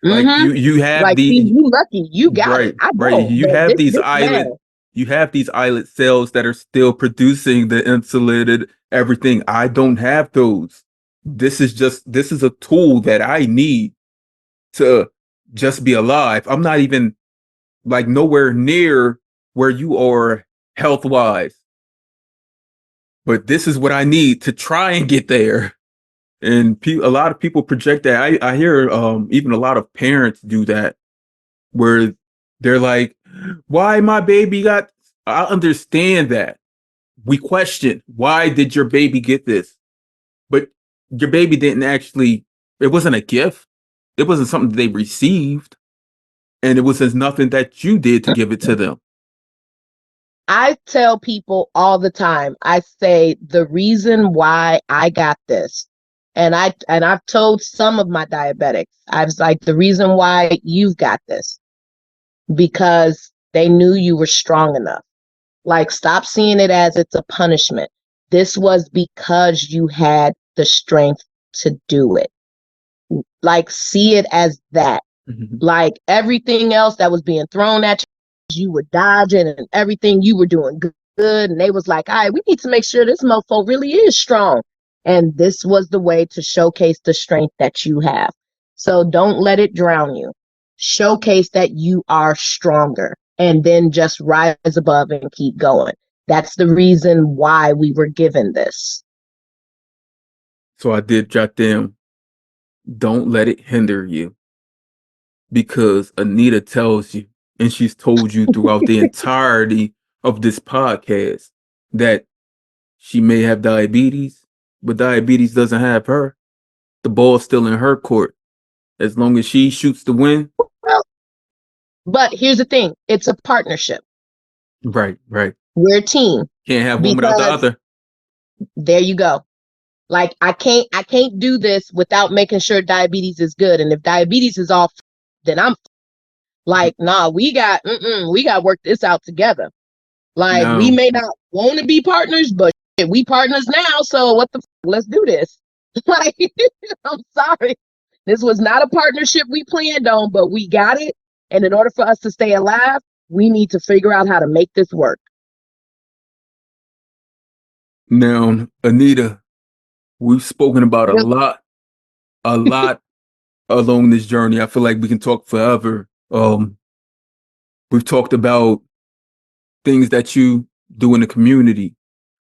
Like Mm-hmm. you have Like, see, the you lucky. You got it. right, I right. don't. But this man. You have these islet cells that are still producing the insulin and everything. I don't have those. This is a tool that I need to just be alive. I'm not even like nowhere near where you are health wise, but this is what I need to try and get there. And a lot of people project that. I hear even a lot of parents do that where they're like, why my baby got, I understand that. We question, why did your baby get this? But your baby didn't actually, it wasn't a gift. It wasn't something they received. And it was just nothing that you did to give it to them. I tell people all the time, I say the reason why I got this, I've told some of my diabetics, I was like, the reason why you've got this, because They knew you were strong enough. Like, stop seeing it as it's a punishment. This was because you had the strength to do it. Like, see it as that. Mhm. Like, everything else that was being thrown at you were dodging, and everything you were doing good. And they was like, all right, we need to make sure this mofo really is strong. And this was the way to showcase the strength that you have. So don't let it drown you. Showcase that you are stronger, and then just rise above and keep going. That's the reason why we were given this. So I did jot down, don't let it hinder you, because Anita tells you, and she's told you throughout the entirety of this podcast, that she may have diabetes, but diabetes doesn't have her. The ball's still in her court. As long as she shoots the win. Well, but here's the thing, it's a partnership. Right, right. We're a team. Can't have one without the Because other. there you go. Like, I can't do this without making sure diabetes is good. And if diabetes is off, then I'm like, nah, we got to work this out together. Like, we Now, may not want to be partners, but shit, we partners now. So what the let's do this. Like, I'm sorry. This was not a partnership we planned on, but we got it. And in order for us to stay alive, we need to figure out how to make this work. Anita, we've spoken about Yep. a lot along this journey. I feel like we can talk forever. We've talked about things that you do in the community.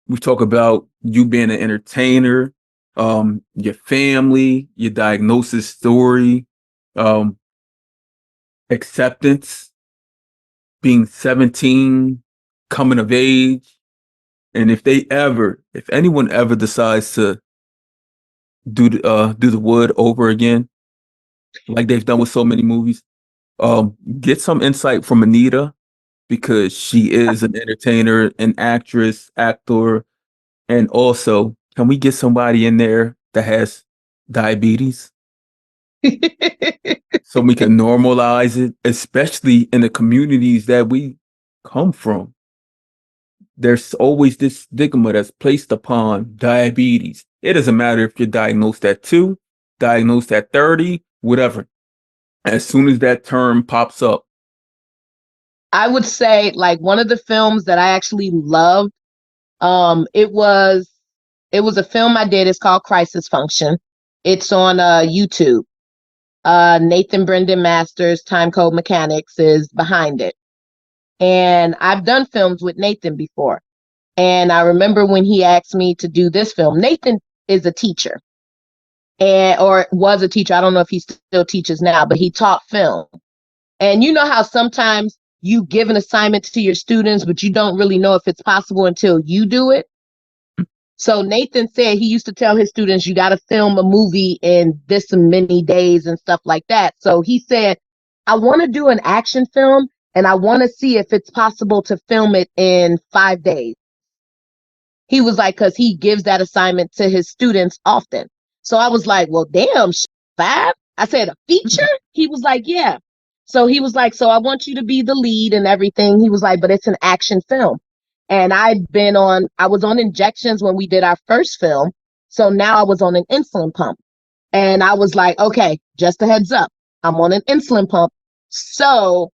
We've talked about you being an entertainer, your family, your diagnosis story, um, acceptance, being 17, coming of age. And if anyone ever decides to do the wood over again, like they've done with so many movies, get some insight from Anita, because she is an entertainer, an actress, actor, and also, can we get somebody in there that has diabetes so we can normalize it, especially in the communities that we come from? There's always this stigma that's placed upon diabetes. It doesn't matter if you're diagnosed at 2, diagnosed at 30, whatever. As soon as that term pops up. I would say, like, one of the films that I actually loved, it was a film I did. It's called Crisis Function. It's on YouTube. Nathan Brendan Masters, Time Code Mechanics, is behind it. And I've done films with Nathan before. And I remember when he asked me to do this film. Nathan is a teacher, or was a teacher. I don't know if he still teaches now, but he taught film. And you know how sometimes you give an assignment to your students, but you don't really know if it's possible until you do it. So Nathan said he used to tell his students, you got to film a movie in this many days and stuff like that. So he said, I want to do an action film, and I want to see if it's possible to film it in 5 days. He was like, because he gives that assignment to his students often. So I was like, well, damn, 5? I said, a feature? He was like, yeah. So he was like, so I want you to be the lead and everything. He was like, but it's an action film. And I was on injections when we did our first film. So now I was on an insulin pump. And I was like, okay, just a heads up, I'm on an insulin pump. So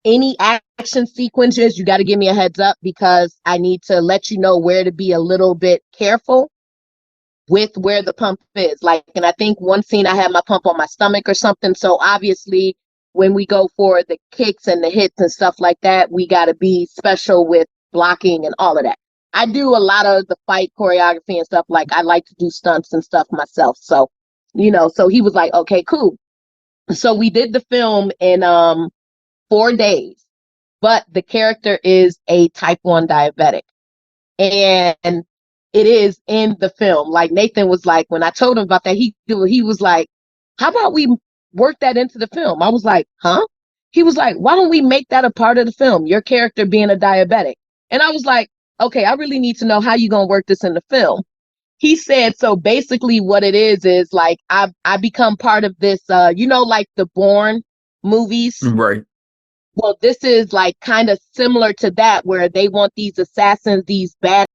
any action sequences, you got to give me a heads up, because I need to let you know where to be a little bit careful with where the pump is. Like, and I think one scene I had my pump on my stomach or something. So obviously when we go for the kicks and the hits and stuff like that, we got to be special with blocking and all of that. I do a lot of the fight choreography and stuff. Like, I like to do stunts and stuff myself. So, so he was like, okay, cool. So we did the film in 4 days, but the character is a type 1 diabetic. And it is in the film. Like, Nathan was like, when I told him about that, he was like, how about we work that into the film? I was like, huh? He was like, why don't we make that a part of the film? Your character being a diabetic. And I was like, okay, I really need to know how you going to work this in the film. He said, so basically what it is like, I become part of this, like the Bourne movies. Right. Well, this is like kind of similar to that, where they want these assassins, these bad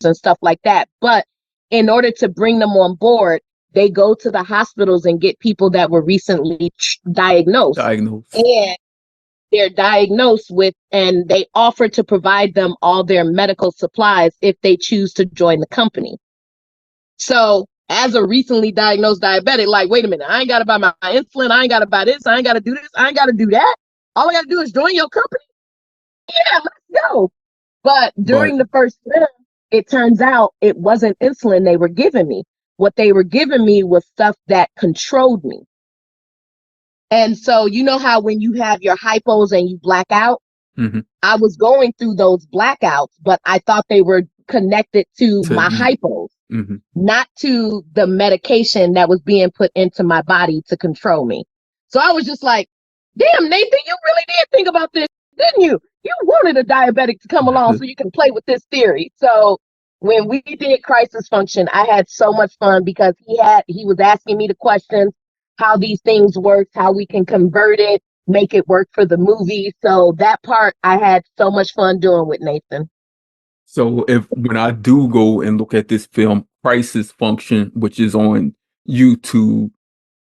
and stuff like that. But in order to bring them on board, they go to the hospitals and get people that were recently diagnosed. Diagnosed. And they're diagnosed with, and they offer to provide them all their medical supplies if they choose to join the company. So, as a recently diagnosed diabetic, like, wait a minute, I ain't got to buy my insulin, I ain't got to buy this, I ain't got to do this, I ain't got to do that. All I got to do is join your company. Yeah, let's go. But But during the first film, it turns out it wasn't insulin they were giving me. What they were giving me was stuff that controlled me. And so, you know how when you have your hypos and you black out, mhm, I was going through those blackouts, but I thought they were connected to to my you. hypos, Mhm. not to the medication that was being put into my body to control me. So I was just like, damn, Nathan, you really did think about this, didn't you? You wanted a diabetic to come along so you can play with this theory. So when we did Crisis Function, I had so much fun because he was asking me the questions, how these things work, how we can convert it, make it work for the movie. So that part I had so much fun doing with Nathan. So if when I do go and look at this film, Crisis Function, which is on YouTube,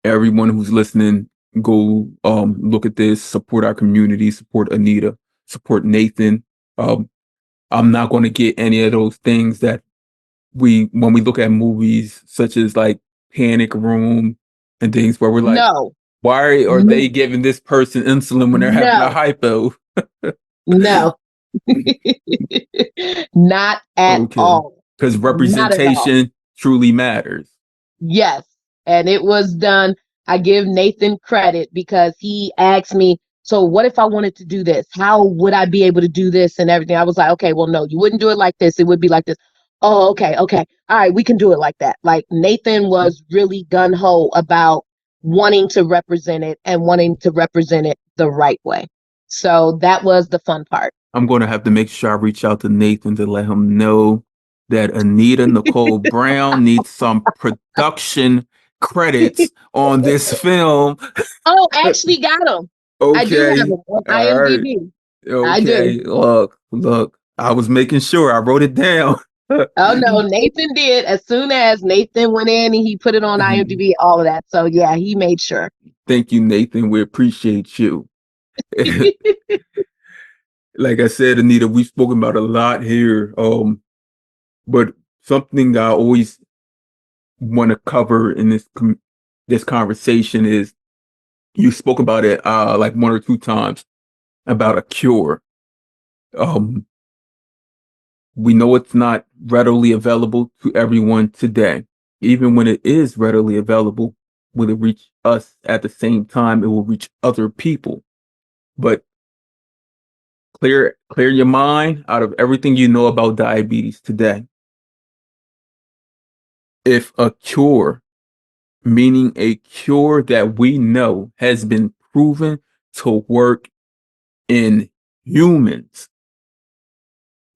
everyone who's listening, go look at this, support our community, support Anita, support Nathan. Um, I'm not going to get any of those things that when we look at movies such as like Panic Room and things where we're like, No, why are no, they giving this person insulin when they're having a no, hypo? no. Not at Okay. all. Because Not at all. representation truly matters. Yes. And it was done. I give Nathan credit because he asked me, so what if I wanted to do this? How would I be able to do this and everything? I was like, okay, well, no, you wouldn't do it like this. It would be like this. Oh, okay, okay. All right, we can do it like that. Like Nathan was really gun ho about wanting to represent it and wanting to represent it the right way. So that was the fun part. I'm going to have to make sure I reach out to Nathan to let him know that Anita Nicole Brown needs some production credits on this film. Oh, I actually got them. I do have Okay. them on All right. IMDb. I do. Okay. Look. I was making sure I wrote it down. Oh no, Nathan did. As soon as Nathan went in and he put it on IMDb, all of that. So yeah, he made sure. Thank you, Nathan. We appreciate you. Like I said, Anita, we've spoken about a lot here. But something that I always want to cover in this conversation is you spoke about it like one or two times about a cure. Um, we know it's not readily available to everyone today. Even when it is readily available, will it reach us at the same time? It will reach other people. But clear your mind out of everything you know about diabetes today. If a cure, meaning a cure that we know has been proven to work in humans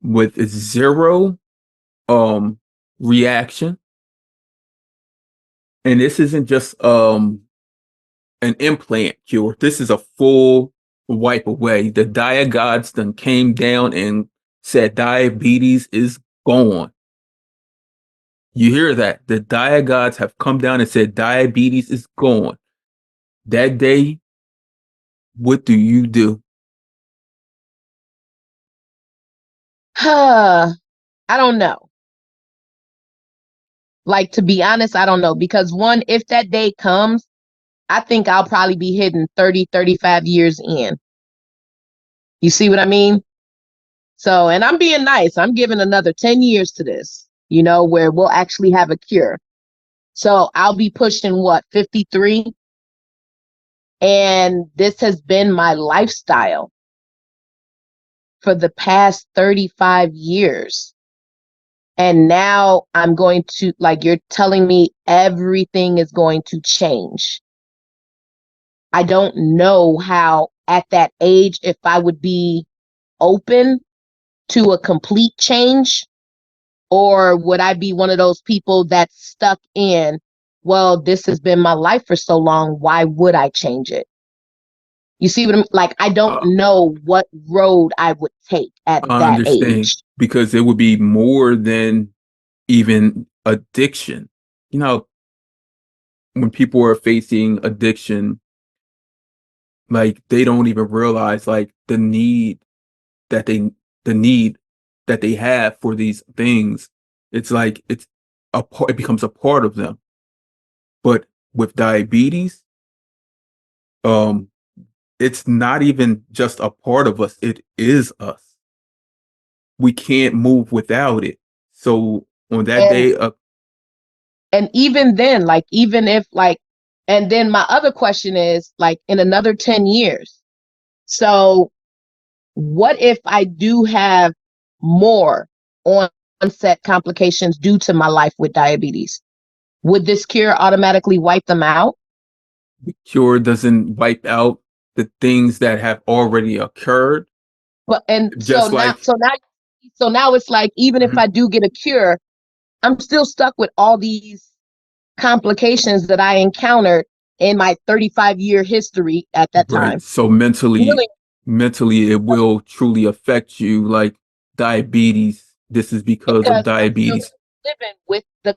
with zero reaction, and this isn't just an implant cure, this is a full wipe away. The diet gods then came down and said diabetes is gone. You hear that? The diet gods have come down and said diabetes is gone. That day, what do you do? I don't know. Like to be honest, I don't know because one, if that day comes, I think I'll probably be hitting 30, 35 years in. You see what I mean? So, and I'm being nice. I'm giving another 10 years to this, where we'll actually have a cure. So I'll be pushing what, 53? And this has been my lifestyle for the past 35 years. And now I'm going to, like, you're telling me everything is going to change. I don't know how at that age, if I would be open to a complete change, or would I be one of those people that's stuck in, well, this has been my life for so long. Why would I change it? You see what I'm like? I don't Uh, know what road I would take at I that understand age. because it would be more than even addiction. You know, when people are facing addiction, like they don't even realize like that they the need that they have for these things. It's like it becomes a part of them. But with diabetes, um, it's not even just a part of us, it is us. We can't move without it. So on that And day, even then, like even if like, and then my other question is like in another 10 years. So what if I do have more onset complications due to my life with diabetes? Would this cure automatically wipe them out? the cure doesn't wipe out the things that have already occurred. But and Just like, so now it's like even if mhm, I do get a cure, I'm still stuck with all these complications that I encountered in my 35-year history at that right. time. So mentally, Really, mentally, it will truly affect you. Like diabetes. This is because of because I'm still diabetes. living with the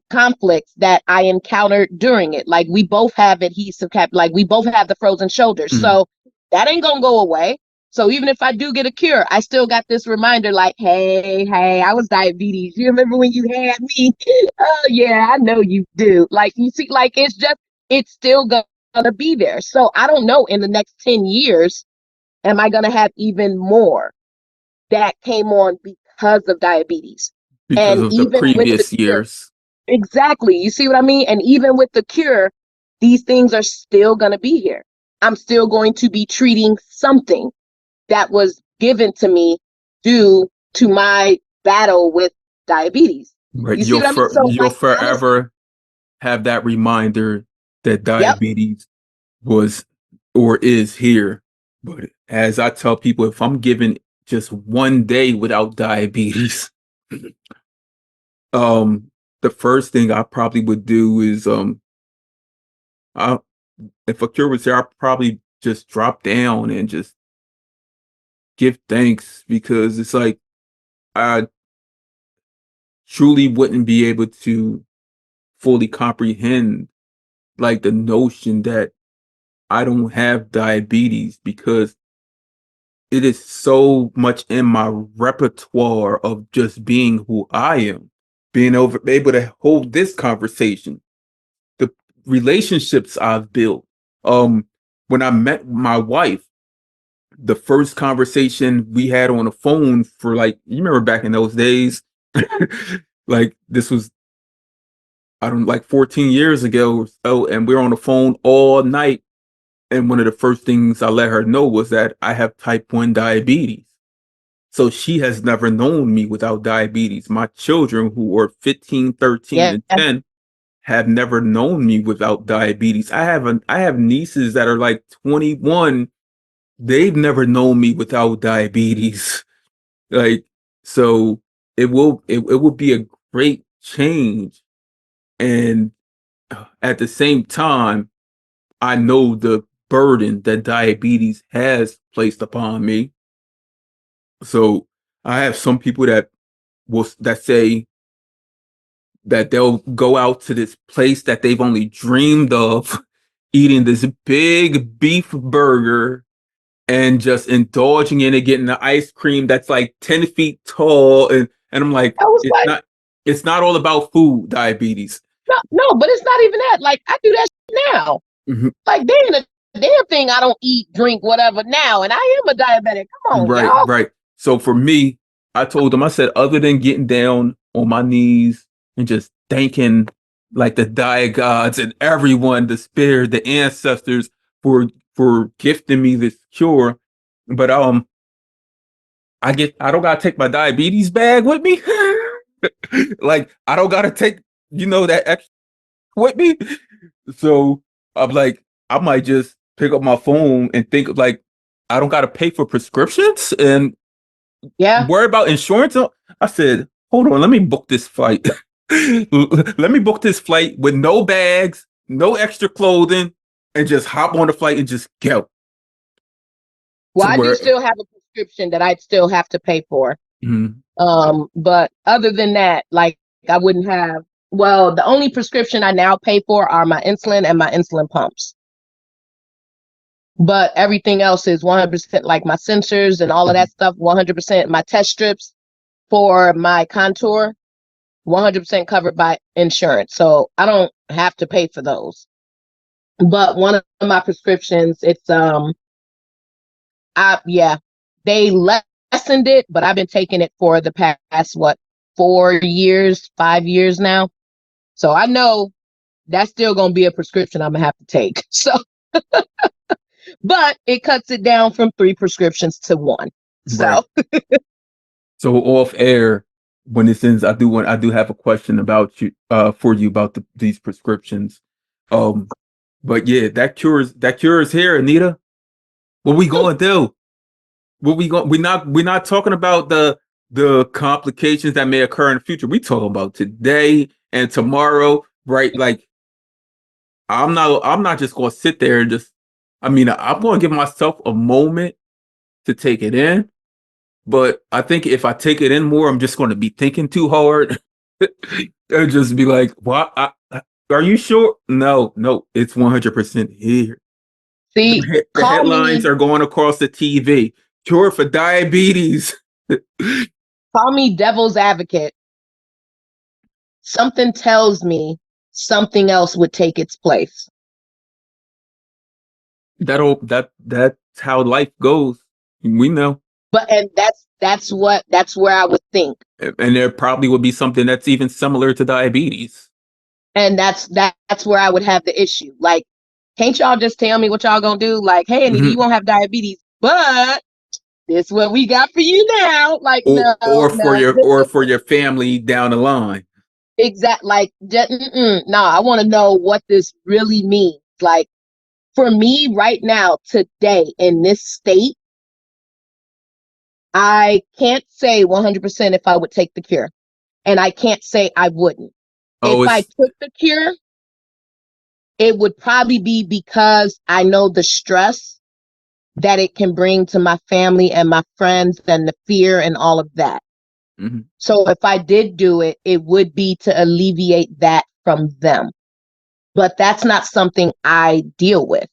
conflicts that I encountered during it. Like we both have adhesive cap, like we both have the frozen shoulders. Mhm. So that ain't gonna go away. So even if I do get a cure, I still got this reminder like, hey, I was diabetes. You remember when you had me? Oh yeah, I know you do. Like you see, like it's still gonna be there. So I don't know in the next 10 years, am I gonna have even more that came on because of diabetes? Because And of the even with the previous cure, years. exactly. You see what I mean? And even with the cure, these things are still going to be here. I'm still going to be treating something that was given to me due to my battle with diabetes. Right. You see what I mean? So, You'll like, honestly, forever have that reminder that yep. diabetes was or is here. But as I tell people, if I'm given just one day without diabetes, um, the first thing I probably would do is I if a cure was there, I'd probably just drop down and just give thanks because it's like I truly wouldn't be able to fully comprehend like the notion that I don't have diabetes because it is so much in my repertoire of just being who I am, being able to hold this conversation, the relationships I've built. Um, when I met my wife, the first conversation we had on the phone for like, you remember back in those days, like this was, I don't like 14 years ago or so, and we were on the phone all night. And one of the first things I let her know was that I have type 1 diabetes. So she has never known me without diabetes. My children who are 15, 13, Yeah. and 10 have never known me without diabetes. I have nieces that are like 21. They've never known me without diabetes. Like, so it will be a great change. And at the same time, I know the burden that diabetes has placed upon me. So I have some people that say that they'll go out to this place that they've only dreamed of, eating this big beef burger and just indulging in it, getting the ice cream that's like 10 feet tall. And I'm like, I was like, it's not all about food, diabetes. no, but it's not even that. Like, I do that now. Mhm. Like, there ain't a damn thing I don't eat, drink, whatever now. And I am a diabetic. Come on, Right, y'all. right. So for me, I told them, I said, other than getting down on my knees and just thanking like the diet gods and everyone, the spirit, the ancestors for gifting me this cure. But I don't gotta take my diabetes bag with me. Like I don't gotta take, that extra with me. So I'm like, I might just pick up my phone and think of like I don't gotta pay for prescriptions and Yeah. worry about insurance. I said, hold on, let me book this flight. Let me book this flight with no bags, no extra clothing. and just hop on the flight and just go Well, to I do where. still have a prescription that I'd still have to pay for. Mhm. But other than that, like I wouldn't have. Well, the only prescription I now pay for are my insulin and my insulin pumps. But everything else is 100%, like my sensors and all of that Mhm. stuff, 100%. My test strips for my contour, 100% covered by insurance. So I don't have to pay for those. But one of my prescriptions, it's yeah, they lessened it, but I've been taking it for the past, what, 4 years, 5 years now. So I know that's still going to be a prescription I'm gonna have to take. So, but it cuts it down from 3 prescriptions to 1. Right. So, So off air, when this ends, I do have a question about you, for you about these prescriptions. Um, but yeah, that cure is here, Anita. What we gonna do? What we going? We're not talking about the complications that may occur in the future. We talking about today and tomorrow, right? Like I'm not just gonna sit there and just. I mean, I'm gonna give myself a moment to take it in. But I think if I take it in more, I'm just going to be thinking too hard and just be like, "What? Are you sure?" No, no, it's 100% here. see, The headlines are going across the TV. Cure for diabetes. call me devil's advocate. Something tells me something else would take its place. That's how life goes. We know, But and that's where I would think. and there probably would be something that's even similar to diabetes. And that's where I would have the issue. Like, can't y'all just tell me what y'all gonna do? Like, hey, Anita, you Mhm. won't have diabetes, but this is what we got for you now. Like, no, no, Or for your family down the line. exact. Like, no, I want to know what this really means. Like, for me right now, today in this state, I can't say 100% if I would take the cure, and I can't say I wouldn't. If Oh, I it's took the cure, it would probably be because I know the stress that it can bring to my family and my friends and the fear and all of that. mhm. So if I did do it, it would be to alleviate that from them. But that's not something I deal with.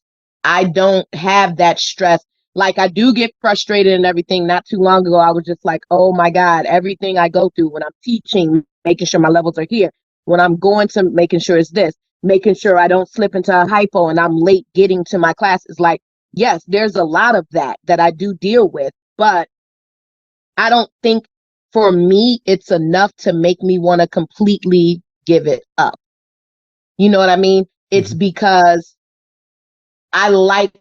I don't have that stress. Like, I do get frustrated and everything. Not too long ago, I was just like, oh my God, everything I go through when I'm teaching, making sure my levels are here. When I'm going to making sure it's this, making sure I don't slip into a hypo and I'm late getting to my classes. Like, yes, there's a lot of that I do deal with, but I don't think for me it's enough to make me want to completely give it up. You know what I mean? It's Mhm. because I like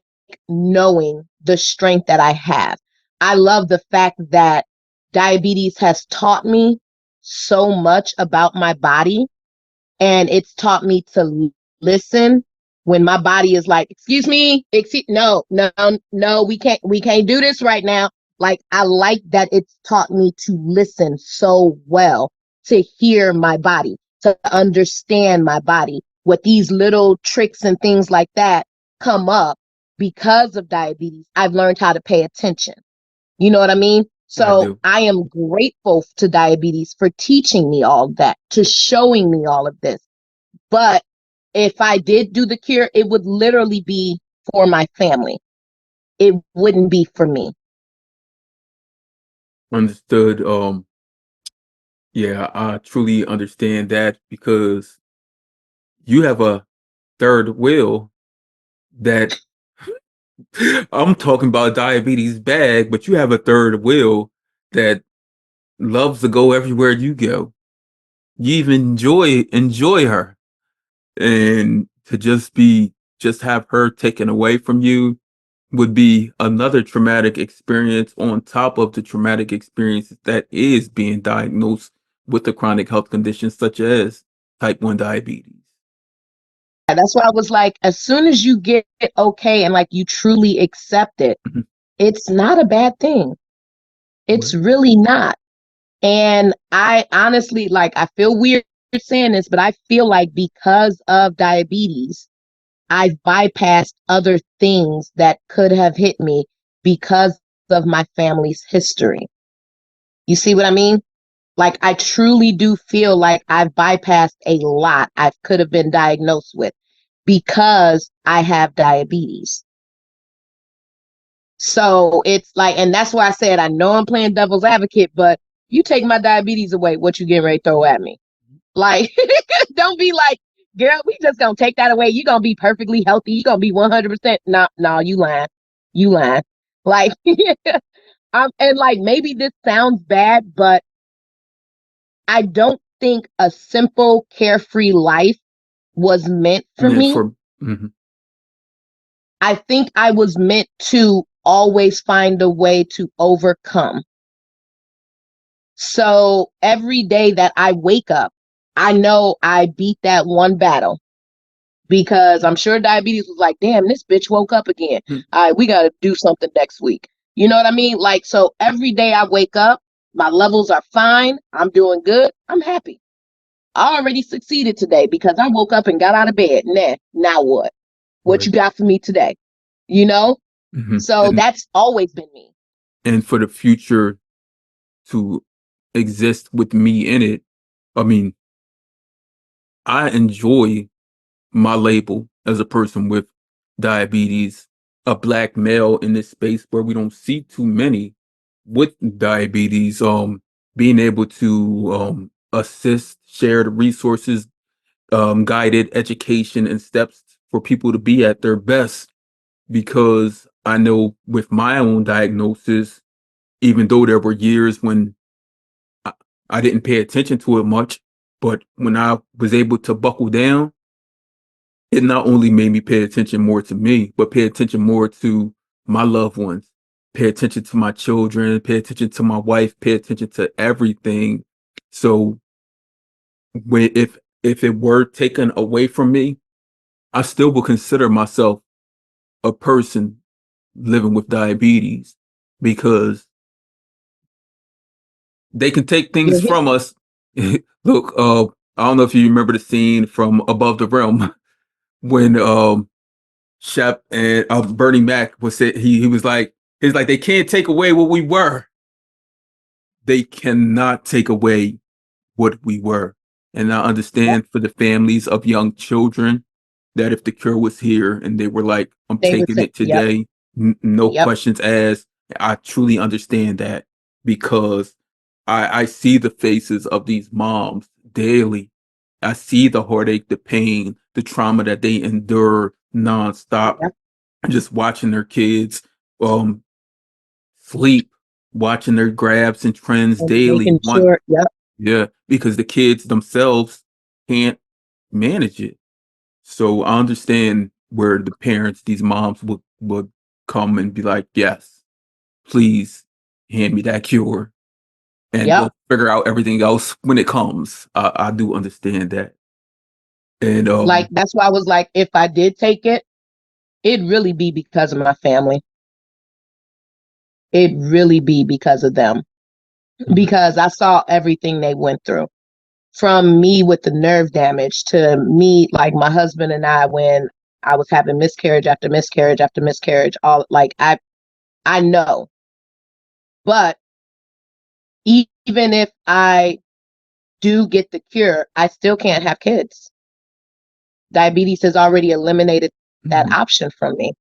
knowing the strength that I have. I love the fact that diabetes has taught me so much about my body, and it's taught me to listen when my body is like, excuse me, no, no, no, we can't do this right now. Like, I like that it's taught me to listen so well, to hear my body, to understand my body. What these little tricks and things like that come up because of diabetes, I've learned how to pay attention. You know what I mean? I So do. I am grateful to diabetes for teaching me all that, to showing me all of this. But if I did do the cure, it would literally be for my family. It wouldn't be for me. Understood. Yeah, I truly understand that because you have a third wheel that I'm talking about diabetes bag, but you have a third wheel that loves to go everywhere you go. You even enjoy her. And to just have her taken away from you would be another traumatic experience on top of the traumatic experience that is being diagnosed with a chronic health condition such as type 1 diabetes. That's why I was like, as soon as you get it okay and like you truly accept it, Mhm. it's not a bad thing. It's Right. really not. And I honestly, like, I feel weird saying this, but I feel like because of diabetes, I've bypassed other things that could have hit me because of my family's history. You see what I mean? Like, I truly do feel like I've bypassed a lot I could have been diagnosed with because I have diabetes. So it's like, and that's why I said, I know I'm playing devil's advocate, but you take my diabetes away, what you getting ready to throw at me? Like, don't be like, girl, we just gonna take that away. You're gonna be perfectly healthy. You're gonna be 100%. No, you lying. You lying. Like, and like, maybe this sounds bad, but I don't think a simple, carefree life was meant for Yeah, me. mhm. I think I was meant to always find a way to overcome. So every day that I wake up, I know I beat that one battle because I'm sure diabetes was like, damn, this bitch woke up again. Mm, All right, we got to do something next week. You know what I mean? Like, so every day I wake up, my levels are fine. I'm doing good. I'm happy. I already succeeded today because I woke up and got out of bed. Nah, now what? What right. you got for me today? You know? Hmm. So that's always been me. And for the future to exist with me in it, I mean, I enjoy my label as a person with diabetes, a black male in this space where we don't see too many with diabetes, being able to assist, share the resources, guided education and steps for people to be at their best. Because I know with my own diagnosis, even though there were years when I, I didn't pay attention to it much, but when I was able to buckle down, it not only made me pay attention more to me, but pay attention more to my loved ones, pay attention to my children, pay attention to my wife, pay attention to everything. So when if it were taken away from me, I still would consider myself a person living with diabetes because they can take things Mhm. from us. Look, I don't know if you remember the scene from Above the Realm when Shep and Bernie Mac was said he was like they can't take away what we were. They cannot take away what we were. And I Yep. understand for the families of young children that if the cure was here and they were like, I'm They would taking say, it yep, today, no yep. questions asked. I truly understand that because I see the faces of these moms daily. I see the heartache, the pain, the trauma that they endure nonstop, Yep. just watching their kids um sleep, watching their grabs and trends And daily. making sure, yep. Yeah, because the kids themselves can't manage it. So I understand where the parents, these moms would come and be like, yes, please hand me that cure and Yep. we'll figure out everything else when it comes. I do understand that. And Like, that's why I was like, if I did take it, it'd really be because of my family. It'd really be because of them. mhm, Because I saw everything they went through. From me with the nerve damage to me, like my husband and I, when I was having miscarriage after miscarriage after miscarriage, all like I know. But even if I do get the cure, I still can't have kids. Diabetes has already eliminated that mhm, option from me.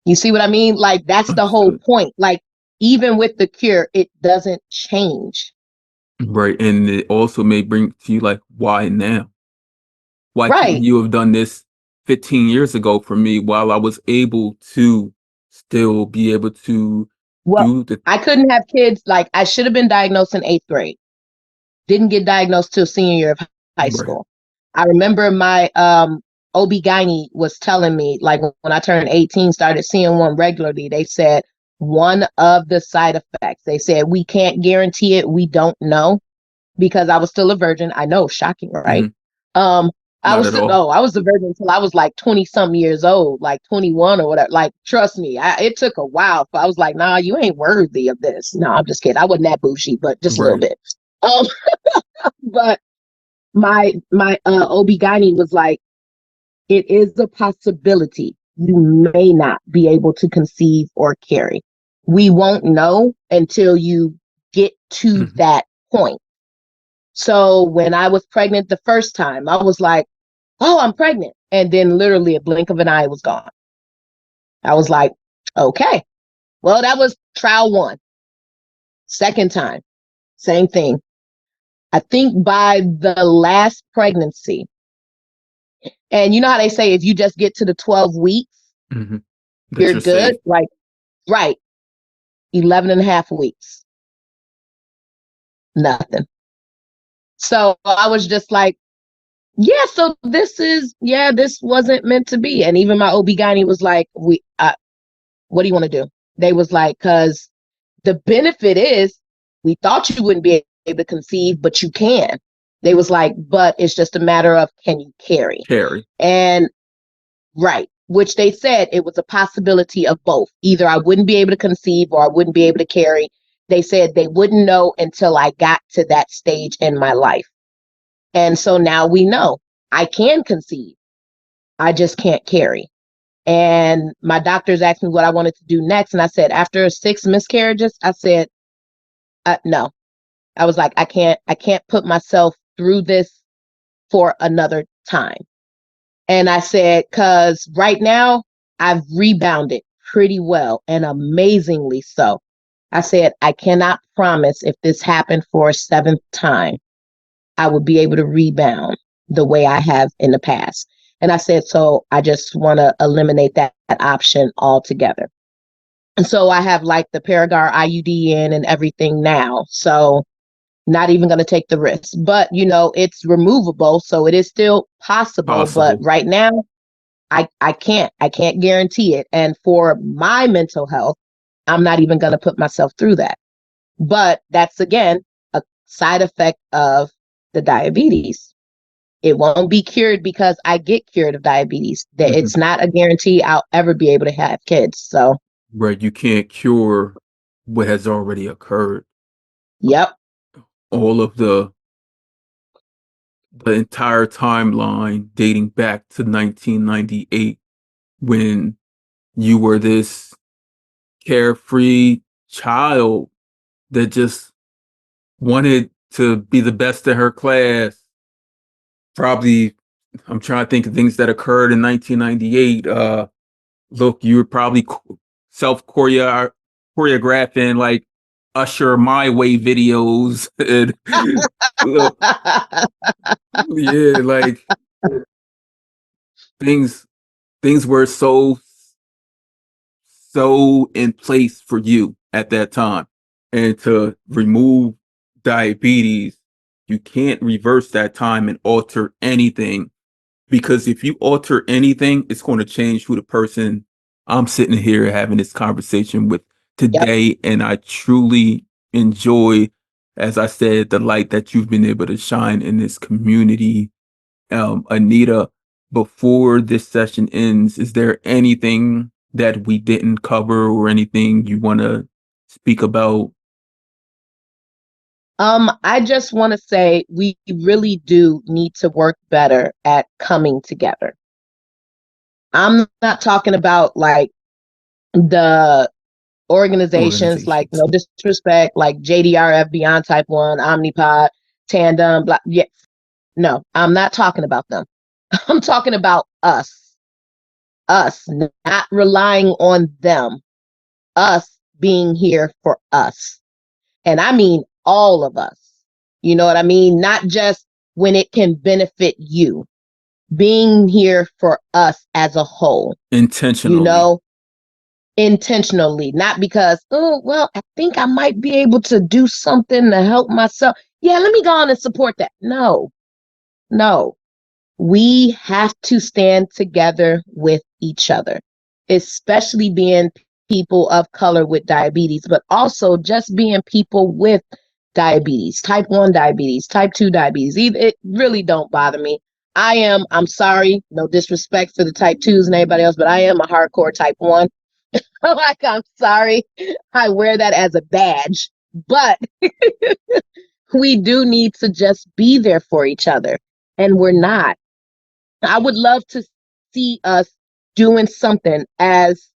You see what I mean? Like, that's the whole understood. point. Like, even with the cure, it doesn't change. Right. And it also may bring to you like, why now? Why couldn't Right. you have done this 15 years ago for me while I was able to still be able to Well, do the I couldn't have kids. Like, I should have been diagnosed in eighth grade. Didn't get diagnosed till senior year of high right? school. I remember my OB-GYN was telling me, like, when I turned 18, started seeing one regularly, they said one of the side effects, they said, we can't guarantee it. We don't know because I was still a virgin. I know, shocking, right? Hmm. Um, Not at all. I was a virgin until I was like 20 something years old, like 21 or whatever. Like, trust me, it took a while. I was like, nah, you ain't worthy of this. No, I'm just kidding. I wasn't that bougie, but just a little Right. bit. Um, but my OB-GYN was like, it is a possibility you may not be able to conceive or carry. We won't know until you get to Mhm. that point. So when I was pregnant the first time, I was like, oh, I'm pregnant. And then literally a blink of an eye, it was gone. I was like, okay, well, that was trial one. Second time, same thing. I think by the last pregnancy, and you know how they say if you just get to the 12 weeks, Mhm. That you're you're good. safe. Like, right, 11 and a half weeks, nothing. So I was just like, yeah, so this wasn't meant to be. And even my OB-GYN was like, what do you want to do? They was like, because the benefit is we thought you wouldn't be able to conceive, but you can. They was like, but it's just a matter of can you carry? Carry. And right, which they said it was a possibility of both. Either I wouldn't be able to conceive or I wouldn't be able to carry. They said they wouldn't know until I got to that stage in my life. And so now we know I can conceive. I just can't carry. And my doctors asked me what I wanted to do next. And I said, after 6 miscarriages, I said, no. I was like, I can't put myself through this for another time. And I said, because right now I've rebounded pretty well and amazingly so. I said, I cannot promise if this happened for a seventh time, I would be able to rebound the way I have in the past. And I said, so I just want to eliminate that option altogether. And so I have like the Paragar IUD in and everything now. So not even going to take the risk. But, it's removable. So it is still possible. But Possible. right now, I can't guarantee it. And for my mental health, I'm not even going to put myself through that. But that's again a side effect of the diabetes. It won't be cured because I get cured of diabetes. That Mhm. it's not a guarantee I'll ever be able to have kids. So, Right. You can't cure what has already occurred. yep. All of the entire timeline dating back to 1998 when you were this carefree child that just wanted to be the best in her class. Probably, I'm trying to think of things that occurred in 1998. Look, you were probably self choreographing like Usher My Way videos. And look, yeah, like things things were so in place for you at that time. And to remove diabetes, you can't reverse that time and alter anything. Because if you alter anything, it's going to change who the person I'm sitting here having this conversation with Yep. today. And I truly enjoy, as I said, the light that you've been able to shine in this community. Anita, before this session ends, is there anything that we didn't cover or anything you want to speak about? I just want to say we really do need to work better at coming together. I'm not talking about like the organizations like Organizations. no disrespect, like JDRF, Beyond Type 1, Omnipod, Tandem, blah, yeah. No, I'm not talking about them. I'm talking about us not relying on them, us being here for us. And I mean all of us. You know what I mean? Not just when it can benefit you, being here for us as a whole, you Intentionally. know, intentionally, not because, oh, well, I think I might be able to do something to help myself. Yeah, let me go on and support that. No, no. We have to stand together with each other, especially being people of color with diabetes, but also just being people with diabetes, type 1 diabetes, type 2 diabetes. It really don't bother me. I'm sorry, no disrespect for the type 2s and everybody else, but I am a hardcore type 1. Like, I'm sorry. I wear that as a badge, but we do need to just be there for each other. And we're not. I would love to see us doing something as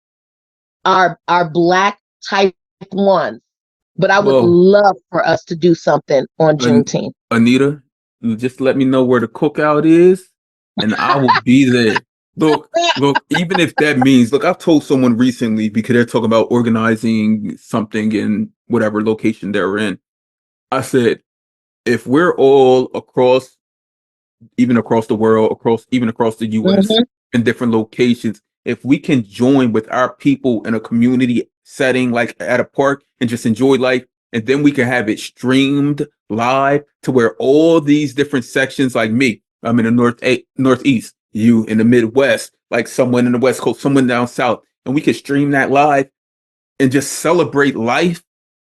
our Black type ones, but I would Well, love for us to do something on An- Juneteenth. Anita, you just let me know where the cookout is, and I will be there. Look, even if that means, look, I've told someone recently because they're talking about organizing something in whatever location they're in. I said, if we're all across, even across the world, even across the US, Hmm. in different locations, if we can join with our people in a community setting, like at a park, and just enjoy life, and then we can have it streamed live to where all these different sections, like me, I'm in the northeast, you in the Midwest, like someone in the West Coast, someone down south, and we can stream that live and just celebrate life.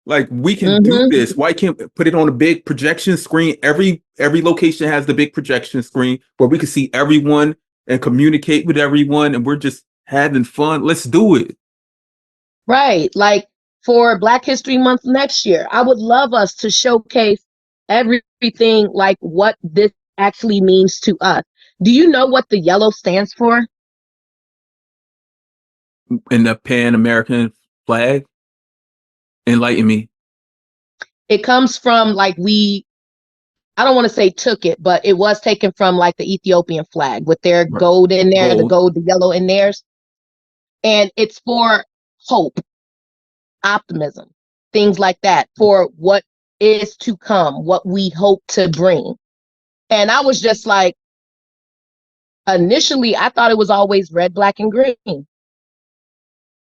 Like we can do Hmm. this. Why can't we put it on a big projection screen? Every location has the big projection screen where we can see everyone and communicate with everyone, and we're just having fun. Let's do it. Right. Like for Black History Month next year, I would love us to showcase everything like what this actually means to us. Do you know what the yellow stands for? In the Pan American flag, enlighten me. It comes from like I don't want to say took it, but it was taken from like the Ethiopian flag with their Right. gold in there, the Gold. gold, the yellow in theirs. And it's for hope, optimism, things like that, for what is to come, what we hope to bring. And I was just like, initially, I thought it was always red, black, and green.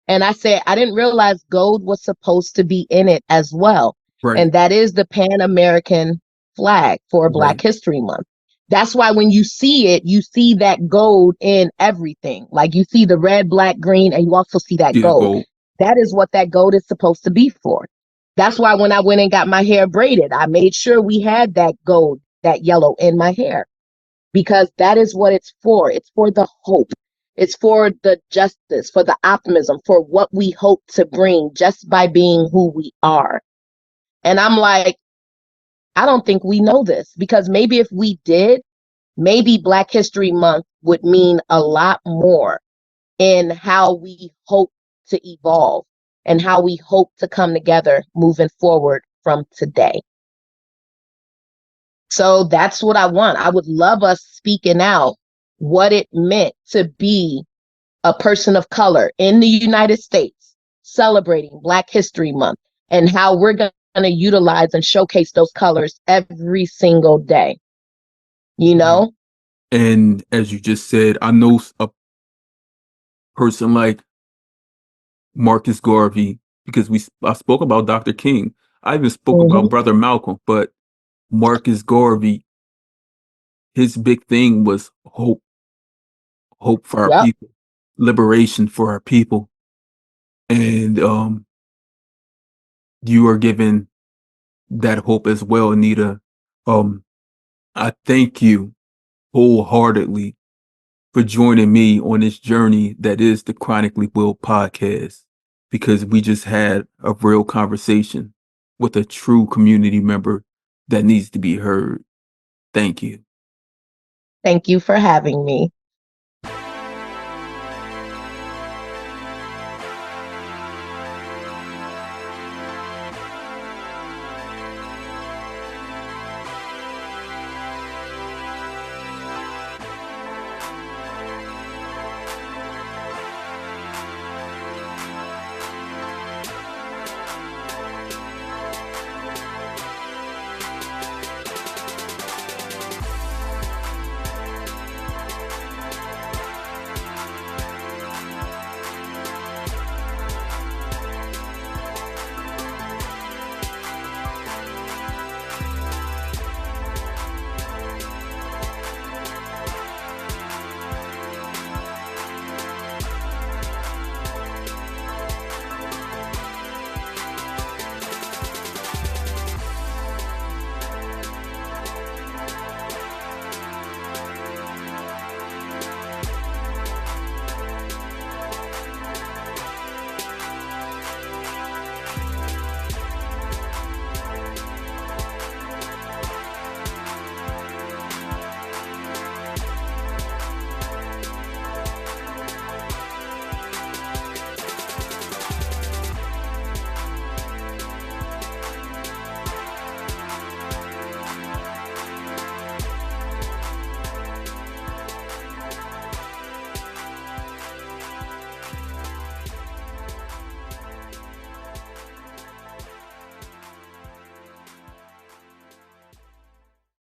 And I said, I didn't realize gold was supposed to be in it as well. Right. And that is the Pan American flag for Black Right. History Month. That's why when you see it, you see that gold in everything. Like you see the red, black, green, and you also see that See the gold. gold. That is what that gold is supposed to be for. That's why when I went and got my hair braided, I made sure we had that gold, that yellow in my hair, because that is what it's for. It's for the hope. It's for the justice, for the optimism, for what we hope to bring just by being who we are. And I'm like, I don't think we know this, because maybe if we did, maybe Black History Month would mean a lot more in how we hope to evolve and how we hope to come together moving forward from today. So that's what I want. I would love us speaking out what it meant to be a person of color in the United States, celebrating Black History Month, and how we're going to utilize and showcase those colors every single day. You Right. know? And as you just said, I know a person like Marcus Garvey because I spoke about Dr. King. I even spoke about Mm-hmm. Brother Malcolm, but Marcus Garvey, his big thing was hope for our Yep. people, liberation for our people. And you are given that hope as well, Anita. Um, I thank you wholeheartedly for joining me on this journey that is the Chronically Will podcast, because we just had a real conversation with a true community member that needs to be heard. Thank you. Thank you for having me.